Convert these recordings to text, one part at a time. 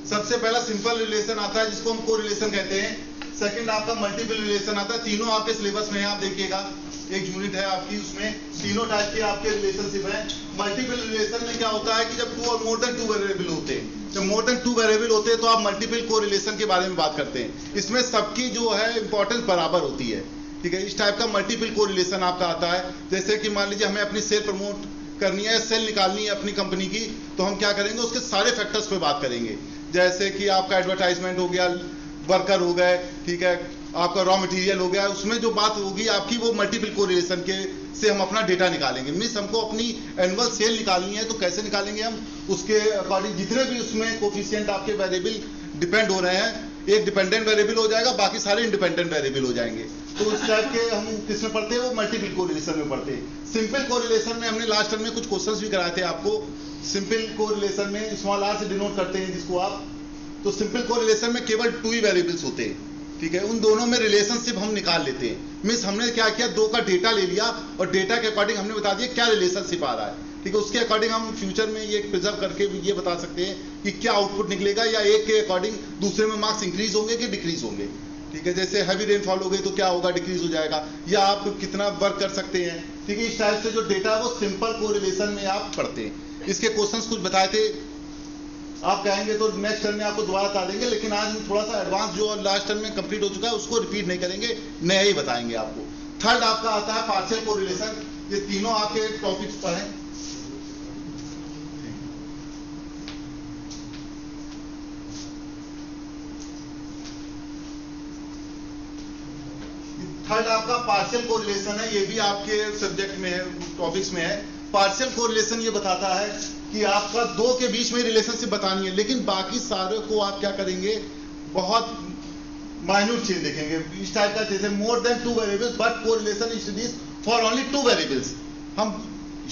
सबसे पहला simple relation आता है जिसको हम कोरिलेशन कहते हैं। सेकंड आपका मल्टीपल रिलेशन आता है। तीनों आपके सिलेबस में है, आप देखिएगा एक यूनिट है आपकी, उसमें तीनों टाइप के आपके रिलेशनशिप हैं। मल्टीपल रिलेशन में क्या होता है कि जब टू और मोर देन टू वेरिएबल होते हैं, जब मोर देन टू वेरिएबल होते हैं तो आप मल्टीपल कोरिलेशन के बारे में बात करते हैं। इसमें सबकी जो है इंपॉर्टेंस बराबर होती है, ठीक है। इस टाइप का मल्टीपल कोरिलेशन आपका आता है। जैसे कि मान लीजिए हमें अपनी सेल प्रमोट करनी है, सेल निकालनी है अपनी कंपनी की, तो हम क्या करेंगे, उसके सारे फैक्टर्स पे बात करेंगे। जैसे कि आपका एडवर्टाइजमेंट हो गया, वर्कर हो गए, ठीक है, आपका रॉ मटेरियल हो गया, उसमें जो बात होगी आपकी वो मल्टीपल कोरिलेशन के से हम अपना डेटा निकालेंगे। मीन्स हमको अपनी एनुअल सेल निकालनी है, तो कैसे निकालेंगे हम, उसके अकॉर्डिंग जितने भी उसमें कोफिशिएंट आपके वेरिएबल डिपेंड हो रहे हैं, एक डिपेंडेंट वेरिएबल हो जाएगा, बाकी सारे इंडिपेंडेंट वेरिएबल हो जाएंगे। तो उस टाइप के हम किसमें पढ़ते हैं, वो मल्टीपल कोरिलेशन में पढ़ते हैं। सिंपल कोरिलेशन में हमने लास्ट टर्म में कुछ क्वेश्चंस भी कराए थे आपको। सिंपल कोरिलेशन में स्मॉल आर से डिनोट करते हैं जिसको आप, तो सिंपल कोरिलेशन में केवल 2 ही वेरिएबल्स होते हैं, ठीक है। उन दोनों में रिलेशनशिप हम निकाल लेते हैं। मीन्स हमने क्या किया, 2 का डेटा ले लिया और डेटा के अकॉर्डिंग हमने बता दिया क्या रिलेशनशिप आ रहा है, ठीक है। उसके अकॉर्डिंग हम फ्यूचर में ये प्रिजर्व करके भी ये बता सकते हैं कि क्या आउटपुट निकलेगा, या एक के अकॉर्डिंग दूसरे में मार्क्स इंक्रीज होंगे कि डिक्रीज होंगे, ठीक है। जैसे हैवी रेनफॉल हो गई तो क्या होगा, डिक्रीज हो जाएगा, या आप कितना वर्क कर सकते हैं, ठीक है। इस टाइप से जो डेटा है वो सिंपल कोरिलेशन में आप पढ़ते हैं। इसके क्वेश्चंस कुछ बताए थे, आप कहेंगे तो नेक्स्ट टर्म में आपको दोबारा बता देंगे, लेकिन आज हम थोड़ा सा एडवांस जो लास्ट टर्म में कंप्लीट हो चुका है उसको रिपीट नहीं करेंगे, नया ही बताएंगे आपको। थर्ड आपका आता है पार्शियल कोरिलेशन। ये तीनों आपके टॉपिक्स पर हैं। थर्ड आपका पार्शियल कोरिलेशन है, ये भी आपके सब्जेक्ट में है, टॉपिक्स में है। पार्शियल कोरिलेशन ये बताता है कि आपका 2 के बीच में रिलेशनशिप बतानी है, लेकिन बाकी सारे को आप क्या करेंगे, बहुत माइन्यूट चेंज देखेंगे। इस टाइप का जैसे more than 2 variables but correlation studies for only 2 variables. हम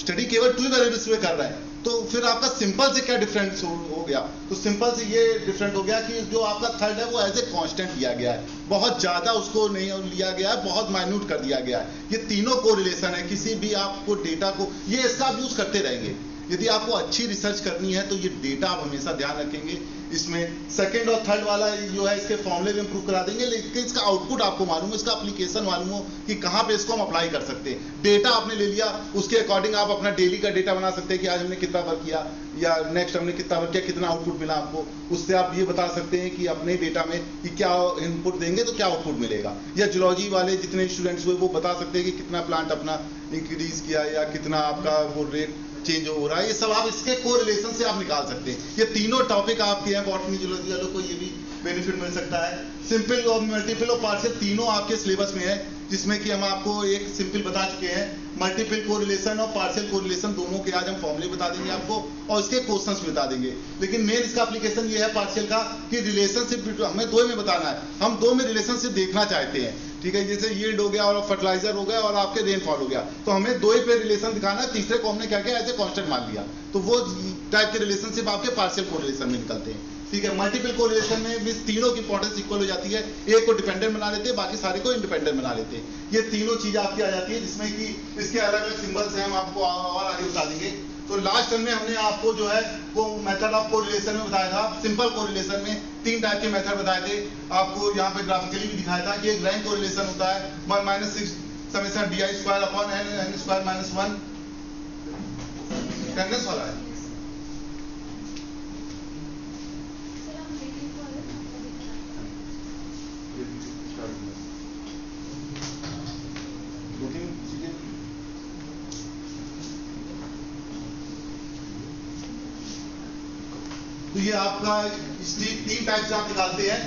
स्टडी केवल 2 वेरिएबल्स में कर रहे हैं, तो फिर आपका सिंपल से क्या डिफरेंस हो गया, तो सिंपल से ये डिफरेंट हो गया कि जो आपका थर्ड है वो एज ए कांस्टेंट लिया गया है, बहुत ज्यादा उसको नहीं लिया गया है, बहुत माइन्यूट कर दिया गया है। ये तीनों कोरिलेशन है, किसी भी आपको डेटा को ये इसका आप यूज करते रहेंगे। यदि आपको अच्छी रिसर्च करनी है तो ये डेटा आप हमेशा ध्यान रखेंगे। इसमें सेकंड और थर्ड वाला जो है इसके फॉर्मूले में प्रूव करा देंगे, लेकिन इसका आउटपुट आपको मालूम हो, इसका एप्लीकेशन मालूम हो कि कहाँ पे इसको हम अप्लाई कर सकते हैं। डेटा आपने ले लिया, उसके अकॉर्डिंग आप अपना डेली का डेटा बना सकते हैं कि आज हमने कितना वर्क किया, या नेक्स्ट हमने कितना वर्क किया, कितना आउटपुट मिला आपको। उससे आप ये बता सकते हैं कि अपने डेटा में कि क्या इनपुट देंगे तो क्या आउटपुट मिलेगा। या जूलॉजी वाले जितने स्टूडेंट्स हुए वो बता सकते हैं कि कितना प्लांट अपना इंक्रीज किया, या कितना आपका वो रेट चेंज हो रहा है। ये सब आप इसके कोरिलेशन से आप निकाल सकते हैं। ये तीनों टॉपिक आपके हैं, बॉटनी जूलॉजी वालों को ये भी बेनिफिट मिल सकता है। सिंपल और मल्टीपल और पार्शियल तीनों आपके सिलेबस में है, जिसमें कि हम आपको एक सिंपल बता चुके हैं। मल्टीपल कोरिलेशन और पार्शियल कोरिलेशन दोनों के आज हम फॉर्मूले बता देंगे आपको, और इसके क्वेश्चंस बता देंगे। लेकिन मेन इसका एप्लीकेशन ये है पार्शियल का कि रिलेशनशिप हमें 2 में बताना है। हम 2 में रिलेशनशिप देखना चाहते हैं, ठीक है। जैसे यील्ड हो गया और फर्टिलाइजर हो गया और आपके रेनफॉल हो गया, तो हमें 2 ही पे रिलेशन दिखाना है, तीसरे को हमने क्या किया, ऐसे कांस्टेंट मान लिया। तो वो टाइप के रिलेशनशिप आपके पार्शियल कोरिलेशन में निकलते हैं, ठीक है। मल्टीपल कोरिलेशन में भी तीनों की इंपॉर्टेंस इक्वल हो जाती है, एक को डिपेंडेंट बना लेते हैं, बाकी सारे को इंडिपेंडेंट बना लेते हैं। ये तीनों चीज आपकी आ जाती है, जिसमें कि इसके अलग अलग सिंबल्स हैं, हम आपको और आगे बता देंगे। तो लास्ट टर्म में हमने आपको जो है वो मेथड ऑफ कोरिलेशन में बताया था। सिंपल कोरिलेशन में 3 टाइप के मेथड बताए थे आपको, यहाँ पे ग्राफिकली भी दिखाया था कि एक रैंक कोरिलेशन होता है 1 - 6 summation di square upon n square - 1 टेंडेंस वाला है। तो ये आपका 3 टाइप से आप निकालते हैं,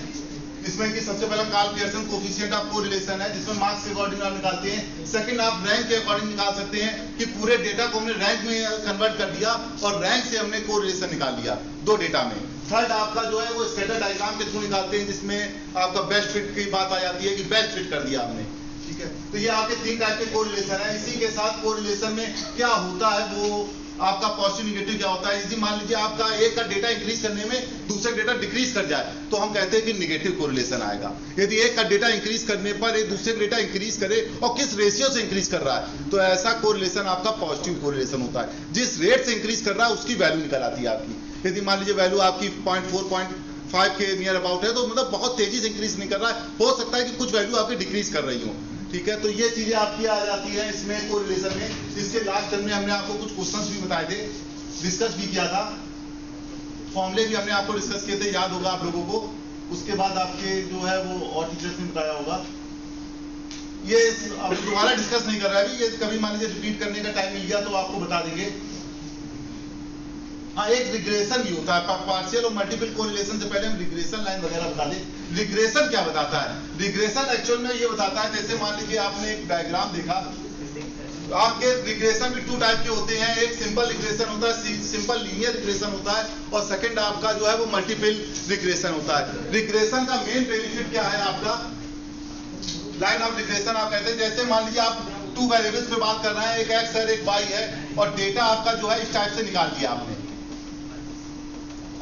जिसमें कि सबसे पहला Karl Pearson coefficient of correlation है, जिसमें मार्क्स के अकॉर्डिंग आप निकालते हैं। सेकंड आप रैंक के अकॉर्डिंग निकाल सकते हैं कि पूरे डेटा को हमने रैंक में कन्वर्ट कर दिया और रैंक से हमने कोरिलेशन निकाल लिया 2 डेटा में। थर्ड आपका जो है वो स्कैटर डायग्राम के थ्रू निकालते हैं, जिसमें आपका बेस्ट फिट की बात आ जाती है कि बेस्ट फिट कर दिया हमने, ठीक है। तो ये आपके 3 टाइप के कोरिलेशन है। इसी के साथ कोरिलेशन में क्या होता है, वो आपका पॉजिटिव निगेटिव क्या होता है। यदि मान लीजिए आपका एक का डेटा इंक्रीज करने में दूसरा डेटा डिक्रीज कर जाए तो हम कहते हैं कि निगेटिव कोरिलेशन आएगा। यदि एक का डेटा इंक्रीज करने पर एक दूसरे डेटा इंक्रीज करे और किस रेशियो से इंक्रीज कर रहा है, तो ऐसा कोरिलेशन आपका पॉजिटिव कोरिलेशन होता है। जिस रेट से इंक्रीज कर रहा है उसकी वैल्यू निकल आती है आपकी। यदि मान लीजिए वैल्यू आपकी 0.4 5 के नियर अबाउट है, तो मतलब बहुत तेजी से इंक्रीज नहीं कर रहा है। हो सकता है कि कुछ वैल्यू आपकी डिक्रीज कर रही हो, ठीक है। तो ये चीजें आपकी आ जाती है इसमें कोरिलेशन में। इसके लास्ट टर्म में हमने आपको कुछ क्वेश्चंस भी बताए थे, डिस्कस भी किया था, फॉर्मूले भी हमने आपको डिस्कस किए थे, याद होगा आप लोगों को। उसके बाद आपके जो है वो और टीचर्स ने बताया होगा। ये अब दोबारा डिस्कस नहीं कर रहा है, ये कभी मान लीजिए रिपीट करने का टाइम मिल गया तो आपको बता देंगे। हाँ, एक रिग्रेशन भी होता है, पार्शियल और मल्टीपल कोरिलेशन से पहले हम रिग्रेशन लाइन वगैरह बता दें। रिग्रेशन क्या बताता है? रिग्रेशन एक्चुअल में ये बताता है, जैसे मान लीजिए आपने एक डायग्राम देखा, आपके रिग्रेशन भी 2 टाइप के होते हैं। एक सिंपल रिग्रेशन होता है, सिंपल लीनियर रिग्रेशन होता है, और सेकंड आपका जो है वो मल्टीपल रिग्रेशन होता है। रिग्रेशन का मेन बेनिफिट क्या है आपका? लाइन ऑफ रिग्रेशन आप कहते हैं, जैसे मान लीजिए आप 2 वेरिएबल्स पे बात कर रहे हैं, एक एक्स है एक वाई है, और डेटा आपका जो है इस टाइप से निकाल दिया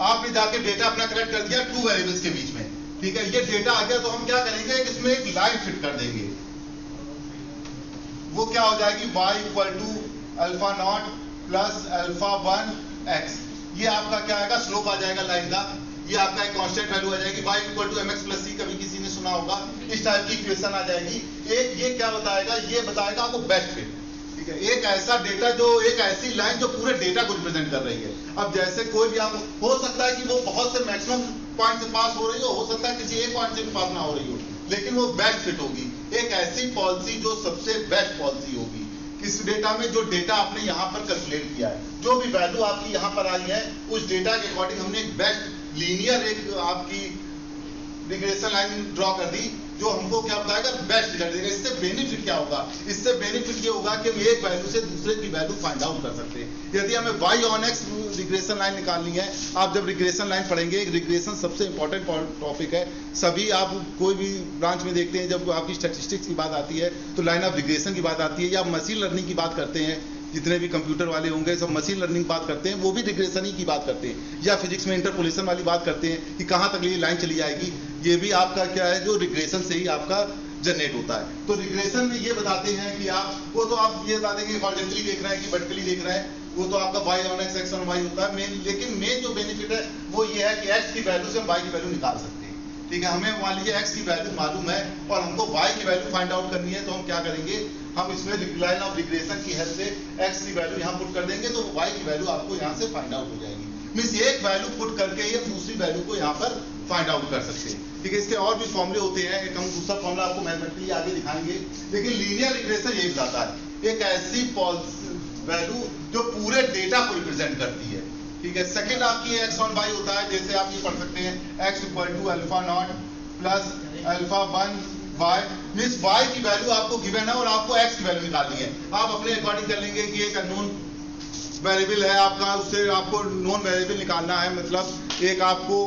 आपने जाके डेटा अपना कलेक्ट कर दिया 2 वेरिएबल्स के बीच में, ठीक है। ये डेटा आ गया तो हम क्या करेंगे, इसमें एक लाइन फिट कर देंगे। वो क्या हो जाएगी, y equal to alpha naught plus alpha 1 x। ये आपका क्या आएगा, स्लोप आ जाएगा लाइन का। ये आपका एक कांस्टेंट वैल्यू आ जाएगी, y equal to mx plus c, कभी किसी ने सुना होगा, इस टाइप की इक्वेशन आ जाएगी। एक ये क्या बताएगा, ये बताएगा आपको बेस्ट फिट, ठीक है। एक ऐसा डेटा जो, एक ऐसी लाइन जो पूरे डेटा को रिप्रेजेंट कर रही है। अब जैसे कोई भी आप, हो सकता है कि वो बहुत से मैक्सिमम पॉइंट से पास हो रही हो सकता है किसी एक पॉइंट से भी पास ना हो रही हो, लेकिन वो बेस्ट फिट होगी। एक ऐसी पॉलिसी जो सबसे बेस्ट पॉलिसी होगी किस डेटा में, जो डेटा आपने यहाँ पर कैलकुलेट किया है, जो भी वैल्यू आपकी यहाँ पर आई है, उस डेटा के अकॉर्डिंग हमने एक बेस्ट लीनियर एक आपकी रिग्रेशन लाइन ड्रॉ कर दी, जो हमको क्या बताएगा, बेस्ट रिजल्ट देगा। इससे बेनिफिट क्या होगा? इससे बेनिफिट ये होगा कि हम एक वैल्यू से दूसरे की वैल्यू फाइंड आउट कर सकते हैं। यदि हमें y on x regression line निकालनी है, आप जब रिग्रेशन लाइन पढ़ेंगे, रिग्रेशन सबसे इंपॉर्टेंट टॉपिक है। सभी आप कोई भी ब्रांच में देखते हैं, जब आपकी स्टैटिस्टिक्स की बात आती है तो लाइन ऑफ रिग्रेशन की बात आती है, या मशीन लर्निंग की बात करते हैं, जितने भी कंप्यूटर वाले होंगे सब मशीन लर्निंग बात करते हैं, वो भी रिग्रेशन ही की बात करते हैं, या फिजिक्स में इंटरपोलेशन वाली बात करते हैं कि कहाँ तक ये लाइन चली जाएगी। ये भी आपका क्या है, जो रिग्रेशन से ही आपका जनरेट होता है। तो रिग्रेशन में ये बताते हैं कि आप, वो तो आप ये बता देंगे हॉरिजॉन्टली देख रहे हैं कि वर्टिकली देख रहे हैं, वो तो आपका y on x, x on y होता है मेन। लेकिन मेन जो बेनिफिट है वो ये है कि x की वैल्यू से हम y की वैल्यू निकाल सकते हैं, ठीक है। हमें मान लीजिए x की वैल्यू मालूम है और हमको y की वैल्यू फाइंड आउट करनी है, तो हम क्या करेंगे, हम इसमें लाइन ऑफ रिग्रेशन की हेल्प से x की वैल्यू यहाँ पुट कर देंगे, तो y की वैल्यू आपको यहाँ से फाइंड आउट हो जाएगी। मीन्स एक वैल्यू पुट करके ये दूसरी वैल्यू को यहाँ पर फाइंड आउट कर सकते हैं, ठीक है। इसके और भी फॉर्मूले होते हैं, एक हम दूसरा फॉर्मूला आपको मैथमेटिकली आगे दिखाएंगे, लेकिन लीनियर रिग्रेशन यही बताता है, एक ऐसी वैल्यू जो पूरे डेटा को रिप्रेजेंट करती है, ठीक है। सेकंड आपकी x ऑन y होता है, जैसे आप ये पढ़ सकते हैं, x equal to alpha naught plus alpha 1 y। Means y की वैल्यू आपको गिवन है और आपको x की वैल्यू निकालनी है। आप अपने अकॉर्डिंग कर लेंगे कि एक अननोन वेरिएबल है आपका, उससे आपको नॉन वेरिएबल निकालना है, मतलब एक आपको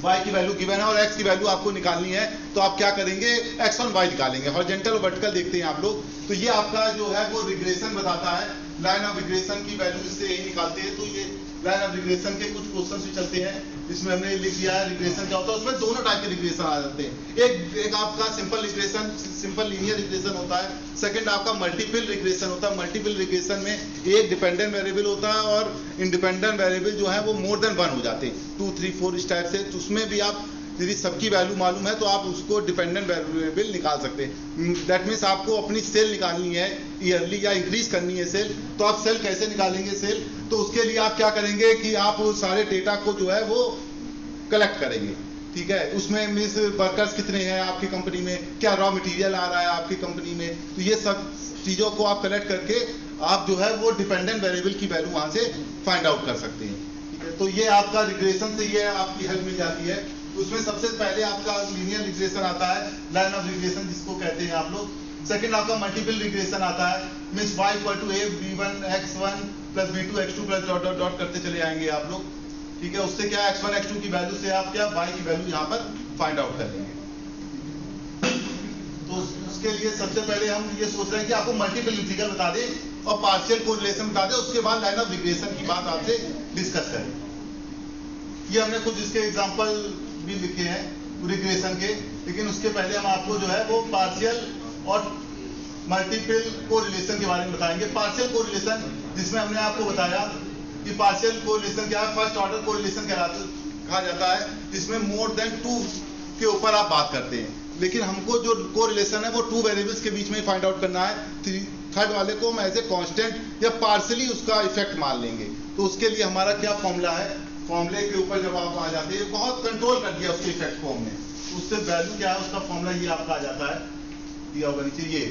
y की वैल्यू गिवन है और x की वैल्यू आपको निकालनी है, तो आप क्या करेंगे, x ऑन y निकालेंगे। हॉरिजॉन्टल और वर्टिकल देखते हैं आप लोग, तो ये आपका जो है वो रिग्रेशन बताता है, लाइन ऑफ रिग्रेशन की वैल्यू इससे यही निकालते हैं। तो ये लाइन ऑफ रिग्रेशन के कुछ क्वेश्चन भी चलते हैं, इसमें हमने लिख दिया है रिग्रेशन क्या होता है। उसमें दोनों टाइप के रिग्रेशन आ जाते हैं, एक आपका simple regression, simple linear regression होता है, सेकंड आपका मल्टीपल रिग्रेशन होता है। मल्टीपल रिग्रेशन में एक डिपेंडेंट वेरिएबल होता है और इंडिपेंडेंट वेरिएबल जो है वो मोर देन 1 हो जाते हैं, 2 3 4 इस टाइप से। तो उसमें भी आप यदि सबकी वैल्यू मालूम है तो आप उसको डिपेंडेंट वेरिएबल निकाल सकते हैं। दैट मीन्स आपको अपनी सेल निकालनी है ईयरली या इंक्रीज करनी है सेल, तो आप सेल कैसे निकालेंगे सेल, तो उसके लिए आप क्या करेंगे कि आप सारे डेटा को जो है वो कलेक्ट करेंगे, ठीक है। उसमें मीन्स वर्कर्स कितने हैं आपकी कंपनी में, क्या रॉ मटेरियल आ रहा है आपकी कंपनी में, तो ये सब चीज़ों को आप कलेक्ट करके आप जो है वो डिपेंडेंट वेरिएबल की वैल्यू वहाँ से फाइंड आउट कर सकते हैं, ठीक है। तो ये आपका रिग्रेशन से ये आपकी हेल्प मिल जाती है। उसमें सबसे पहले आपका लीनियर रिग्रेशन आता है, लाइन ऑफ रिग्रेशन जिसको कहते हैं आप लोग। सेकंड आपका मल्टीपल रिग्रेशन आता है, means y equal to a b1 x1 plus b2 x2 plus dot dot dot करते चले आएंगे आप लोग, ठीक है। उससे क्या x1 x2 की वैल्यू से आप क्या y की वैल्यू यहाँ पर फाइंड आउट कर लेंगे। तो उसके लिए सबसे पहले हम ये सोच रहे हैं कि आपको मल्टीपल इंटीग्रल बता दें और पार्शियल कोरिलेशन बता दें, उसके बाद लाइन ऑफ रिग्रेशन की बात आपसे डिस्कस करें। ये हमने कुछ इसके एग्जांपल भी लिखे हैं रिग्रेशन के, लेकिन उसके पहले हम आपको जो है वो पार्शियल और मल्टीपल कोरिलेशन के बारे में बताएंगे। पार्शियल कोरिलेशन जिसमें हमने आपको बताया कि पार्शियल कोरिलेशन क्या है, फर्स्ट ऑर्डर कोरिलेशन कहा जाता है जिसमें मोर देन 2 के ऊपर आप बात करते हैं, लेकिन हमको जो कोरिलेशन है वो 2 वेरिएबल्स के बीच में फाइंड आउट करना है। थर्ड वाले को हम एज ए कांस्टेंट या पार्सली उसका इफेक्ट मान लेंगे। तो उसके लिए हमारा क्या फॉर्मूला है, फॉर्मूले के ऊपर जब आप आ जाते हैं, बहुत कंट्रोल कर दिया उसके इफेक्ट को हमने, उससे वैल्यू क्या है उसका फॉर्मूला ये आपका आ जाता है, दिया होगा नीचे, ये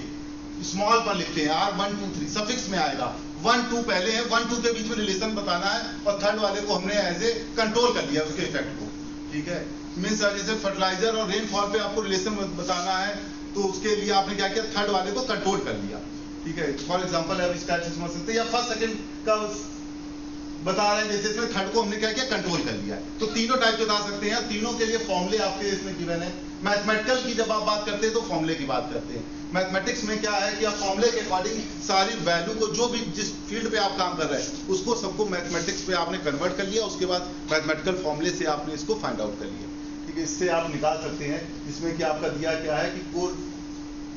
स्मॉल पर लिखते हैं R1 2 3 सफिक्स में आएगा, 1 2 पहले है, 1 2 के बीच में रिलेशन बताना है, और थर्ड वाले को हमने एज ए कंट्रोल कर लिया उसके इफेक्ट को। ठीक है, मीन्स जैसे फर्टिलाइजर और रेनफॉल पे आपको रिलेशन बताना है, तो उसके लिए आपने क्या किया, थर्ड वाले को कंट्रोल कर लिया। ठीक है, फॉर एग्जांपल अब इस टाइप से समझ सकते हैं, या फर्स्ट सेकंड का बता रहे हैं, जैसे इसमें थर्ड को हमने क्या किया, कंट्रोल कर लिया। तो तीनों टाइप के बता सकते हैं, तीनों के लिए फॉर्मूले आपके इसमें गिवन है। मैथमेटिकल की जब आप बात करते हैं तो फॉर्मूले की बात करते हैं। मैथमेटिक्स में क्या है कि आप फॉर्मूले के अकॉर्डिंग सारी वैल्यू को, जो भी जिस फील्ड पे आप काम कर रहे हैं उसको सबको मैथमेटिक्स पे आपने कन्वर्ट कर लिया, उसके बाद मैथमेटिकल फॉर्मूले से आपने इसको फाइंड आउट कर लिया। ठीक है, इससे आप निकाल सकते हैं। इसमें क्या आपका दिया क्या है कि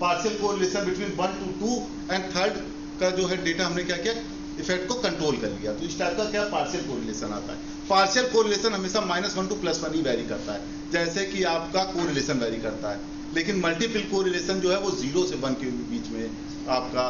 partial correlation between 1 to 2 and third का जो है डेटा हमने क्या किया, इफेक्ट को कंट्रोल कर लिया। तो इस टाइप का क्या पार्शियल कोरिलेशन आता है। पार्शियल कोरिलेशन हमेशा -1 to +1 ही वेरी करता है, जैसे कि आपका कोरिलेशन वेरी करता है, लेकिन मल्टीपल कोरिलेशन जो है वो 0 से 1 के बीच में आपका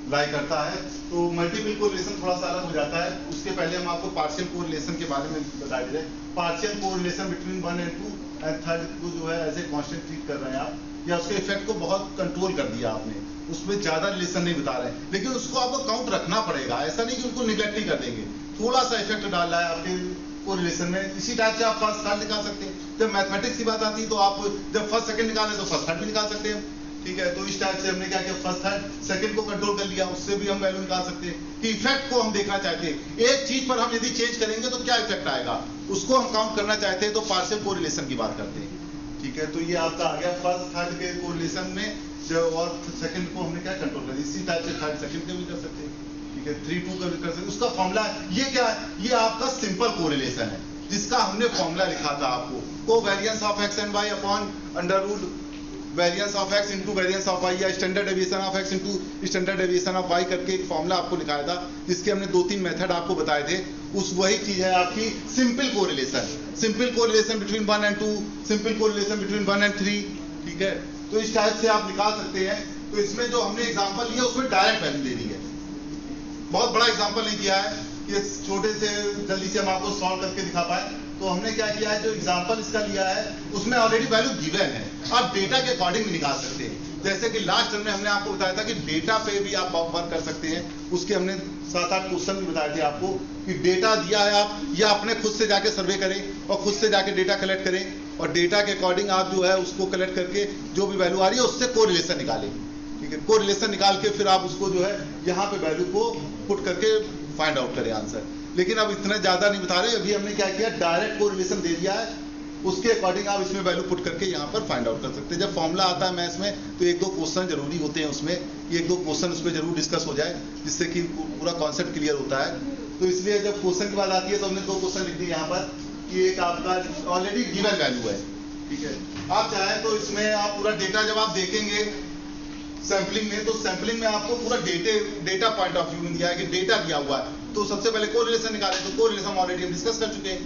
लाई करता है। तो मल्टीपल कोरिलेशन थोड़ा सा अलग हो जाता है। उसके पहले हम आपको पार्शियल कोरिलेशन के बारे में बता दे रहे हैं। Partial correlation between 1 and 2 and third को जो है एज ए कांस्टेंट ट्रीट कर रहे हैं आप, या उसके इफेक्ट को बहुत कंट्रोल कर दिया आपने, उसमें ज्यादा रिलेशन नहीं बता रहे हैं, लेकिन उसको आपको काउंट रखना पड़ेगा। ऐसा नहीं कि उनको निगलेक्ट ही कर देंगे, थोड़ा सा इफेक्ट डाल रहा है आपके कोरिलेशन में। इसी टाइप से आप फर्स्ट थर्ड निकाल सकते हैं। जब मैथमेटिक्स की बात आती है तो आप जब फर्स्ट सेकंड निकालें तो फर्स्ट थर्ड भी निकाल सकते हैं। ठीक है, तो इस टाइप से हमने क्या किया, फर्स्ट थर्ड सेकंड को कंट्रोल कर लिया, उससे भी हम वैल्यू निकाल सकते हैं कि इफेक्ट को हम देखना चाहते हैं। एक चीज पर हम यदि चेंज करेंगे तो क्या इफेक्ट आएगा, उसको हम काउंट करना चाहते हैं, तो पार्शियल कोरिलेशन की बात करते हैं। ठीक है, तो ये आपका आ गया फर्स्ट थर्ड के कोरिलेशन में, जो और सेकंड को हमने क्या कंट्रोल कर दिया। इसी टाइप से थर्ड सेकंड के भी कर सकते हैं। ठीक है, 3 2 का भी कर सकते हैं। उसका फॉर्मूला ये क्या है, ये आपका सिंपल कोरिलेशन है, जिसका हमने फॉर्मूला लिखा था आपको, covariance of x and y upon under root variance of x into variance of y, या standard deviation of x into standard deviation of y करके एक फॉर्मूला आपको लिखाया था, जिसके हमने 2-3 मेथड आपको बताए थे। उस वही चीज है आपकी simple correlation, simple correlation between 1 and 2, simple correlation between 1 and 3। ठीक है, तो इस टाइप से आप निकाल सकते हैं। तो इसमें जो हमने एग्जांपल लिया उसमें डायरेक्ट वैल्यू दे दी है, बहुत बड़ा एग्जांपल नहीं किया है कि छोटे से जल्दी से हम आपको सॉल्व करके दिखा पाए। तो हमने क्या किया है, जो एग्जांपल इसका लिया है उसमें ऑलरेडी वैल्यू गिवन है, आप डेटा के अकॉर्डिंग भी निकाल सकते हैं। जैसे कि लास्ट टर्म में हमने आपको बताया था कि डेटा पे भी आप वर्क कर सकते हैं। उसके हमने 7-8 क्वेश्चन भी बताए थे आपको कि डेटा दिया है आप, या अपने खुद से जाके सर्वे करें और खुद से जाके डेटा कलेक्ट करें, और डेटा के अकॉर्डिंग आप जो है उसको कलेक्ट करके जो भी वैल्यू आ रही है उससे कोरिलेशन निकालें। ठीक है, कोरिलेशन निकाल के फिर आप उसको जो है यहाँ पे वैल्यू को पुट करके फाइंड आउट करें आंसर। लेकिन अब इतना ज्यादा नहीं बता रहे, अभी हमने क्या किया, डायरेक्ट कोरिलेशन दे दिया है, उसके अकॉर्डिंग आप इसमें वैल्यू पुट करके यहाँ पर फाइंड आउट कर सकते हैं। जब फॉर्मूला आता है मैथ्स में तो 1-2 क्वेश्चन जरूरी होते हैं उसमें, 1-2 क्वेश्चन उसमें जरूर डिस्कस हो जाए, जिससे कि पूरा कॉन्सेप्ट क्लियर होता है। तो इसलिए जब क्वेश्चन की बात आती है तो हमने 2 क्वेश्चन लिख दिए यहाँ पर कि एक आपका ऑलरेडी गिवन वैल्यू है। ठीक है, आप चाहें तो इसमें आप पूरा डेटा जब आप देखेंगे सैंपलिंग में, तो सैंपलिंग में आपको पूरा डेटा पॉइंट ऑफ व्यू में दिया है कि डेटा दिया हुआ है, तो सबसे पहले कोरिलेशन निकालें। तो कोरिलेशन ऑलरेडी हम डिस्कस कर चुके हैं।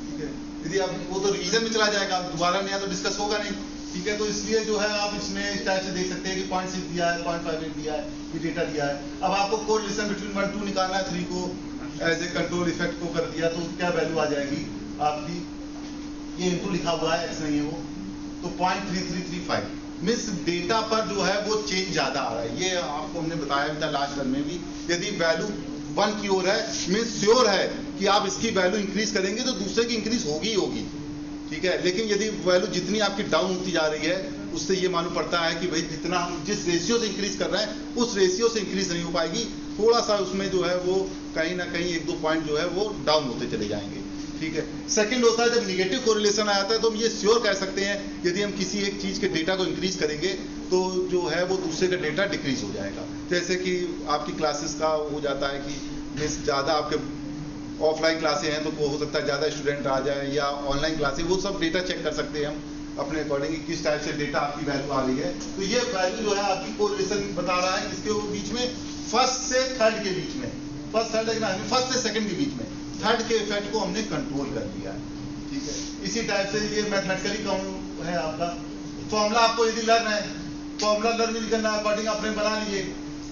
ठीक है, यदि आप वो तो रिवीजन में चला जाएगा, दोबारा नया तो डिस्कस होगा नहीं। ठीक है, तो इसलिए जो है आप इसमें इस टाइप से देख सकते हैं कि 0.6 दिया है, 0.58 दिया है, ये डेटा दिया है। अब आपको कोरिलेशन बिटवीन 1 2 निकालना है, 3 को एज ए कंट्रोल इफेक्ट को कर दिया, तो क्या वैल्यू आ जाएगी आपकी, ये इनटू लिखा हुआ है, एक्स नहीं है वो, तो 0.3335 मीन्स डेटा पर जो है वो चेंज ज्यादा आ रहा है। ये आपको हमने बताया भी था लास्ट टर्म में भी, यदि वैल्यू 1 की ओर है मीन्स श्योर है कि आप इसकी वैल्यू इंक्रीज करेंगे तो दूसरे की इंक्रीज होगी ही होगी। ठीक है, लेकिन यदि वैल्यू जितनी आपकी डाउन होती जा रही है, उससे ये मालूम पड़ता है कि भाई जितना हम जिस रेशियो से इंक्रीज कर रहे हैं उस रेशियो से इंक्रीज नहीं हो पाएगी, थोड़ा सा उसमें जो है वो कहीं ना कहीं 1-2 पॉइंट जो है वो डाउन होते चले जाएंगे। ठीक है, सेकंड होता है जब निगेटिव कोरिलेशन आ जाता है, तो हम ये श्योर कह सकते हैं यदि हम किसी एक चीज के डेटा को इंक्रीज करेंगे तो जो है वो दूसरे का डेटा डिक्रीज हो जाएगा। जैसे कि आपकी क्लासेस का हो जाता है कि मीन्स ज्यादा आपके ऑफलाइन क्लासें हैं तो वो हो सकता है ज्यादा स्टूडेंट आ जाए, या ऑनलाइन क्लासें, वो सब डेटा चेक कर सकते हैं हम अपने अकॉर्डिंग किस टाइप से डेटा आपकी वैल्यू आ रही है। तो ये वैल्यू जो है आपकी कोरिलेशन बता रहा है किसके बीच में, फर्स्ट से थर्ड के बीच में, फर्स्ट से सेकंड के बीच में, थर्ड के इफेक्ट को हमने कंट्रोल कर लिया है। ठीक है। ठीक है, इसी टाइप से ये मैथमेटिकली काउंट है आपका। फॉर्मूला आपको यदि लर्न है, फॉर्मूला लर्न नहीं करना, अकॉर्डिंग आपने बना लिए,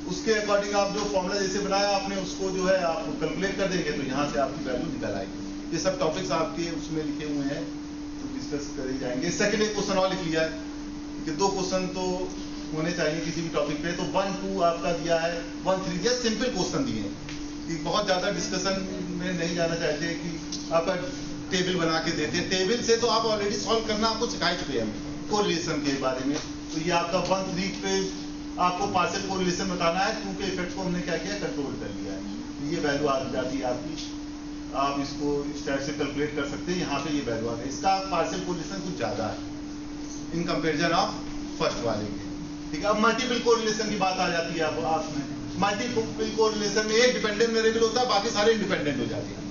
उसके अकॉर्डिंग आप जो फॉर्मूला जैसे बनाया आपने उसको जो है आप कैलकुलेट कर देंगे, तो यहाँ से आपकी वैल्यू निकल आएगी। ये सब टॉपिक्स आपके उसमें लिखे हुए हैं, तो डिस्कस करे जाएंगे। सेकंड एक क्वेश्चन और लिख लिया है कि 2 क्वेश्चन तो होने चाहिए किसी भी टॉपिक पे, तो 1, 2 आपका दिया है, 1, 3 दिया, सिंपल क्वेश्चन दिए हैं कि बहुत ज्यादा डिस्कशन में नहीं जाना चाहते कि आपका टेबल बना के देते हैं। टेबल से तो आप ऑलरेडी सॉल्व करना आपको सिखा चुके हैं कोरिलेशन के बारे में। तो ये आपका 1, 3 पे आपको पार्शियल कोरिलेशन बताना है, 2 के इफेक्ट को हमने क्या किया, कंट्रोल कर लिया है। तो ये वैल्यू आ जाती है आपकी, आप इसको इस टाइप से कैलकुलेट कर सकते हैं। यहाँ पे ये वैल्यू आ गई, इसका पार्शियल कोरिलेशन कुछ ज्यादा है इन कंपेरिजन ऑफ फर्स्ट वाले के, ठीक है। अब मल्टीपल कोरिलेशन की बात आ जाती है। अब आपने मल्टीपल कोरिलेशन में एक डिपेंडेंट वेरिएबल होता है, बाकी सारे इंडिपेंडेंट हो जाते हैं।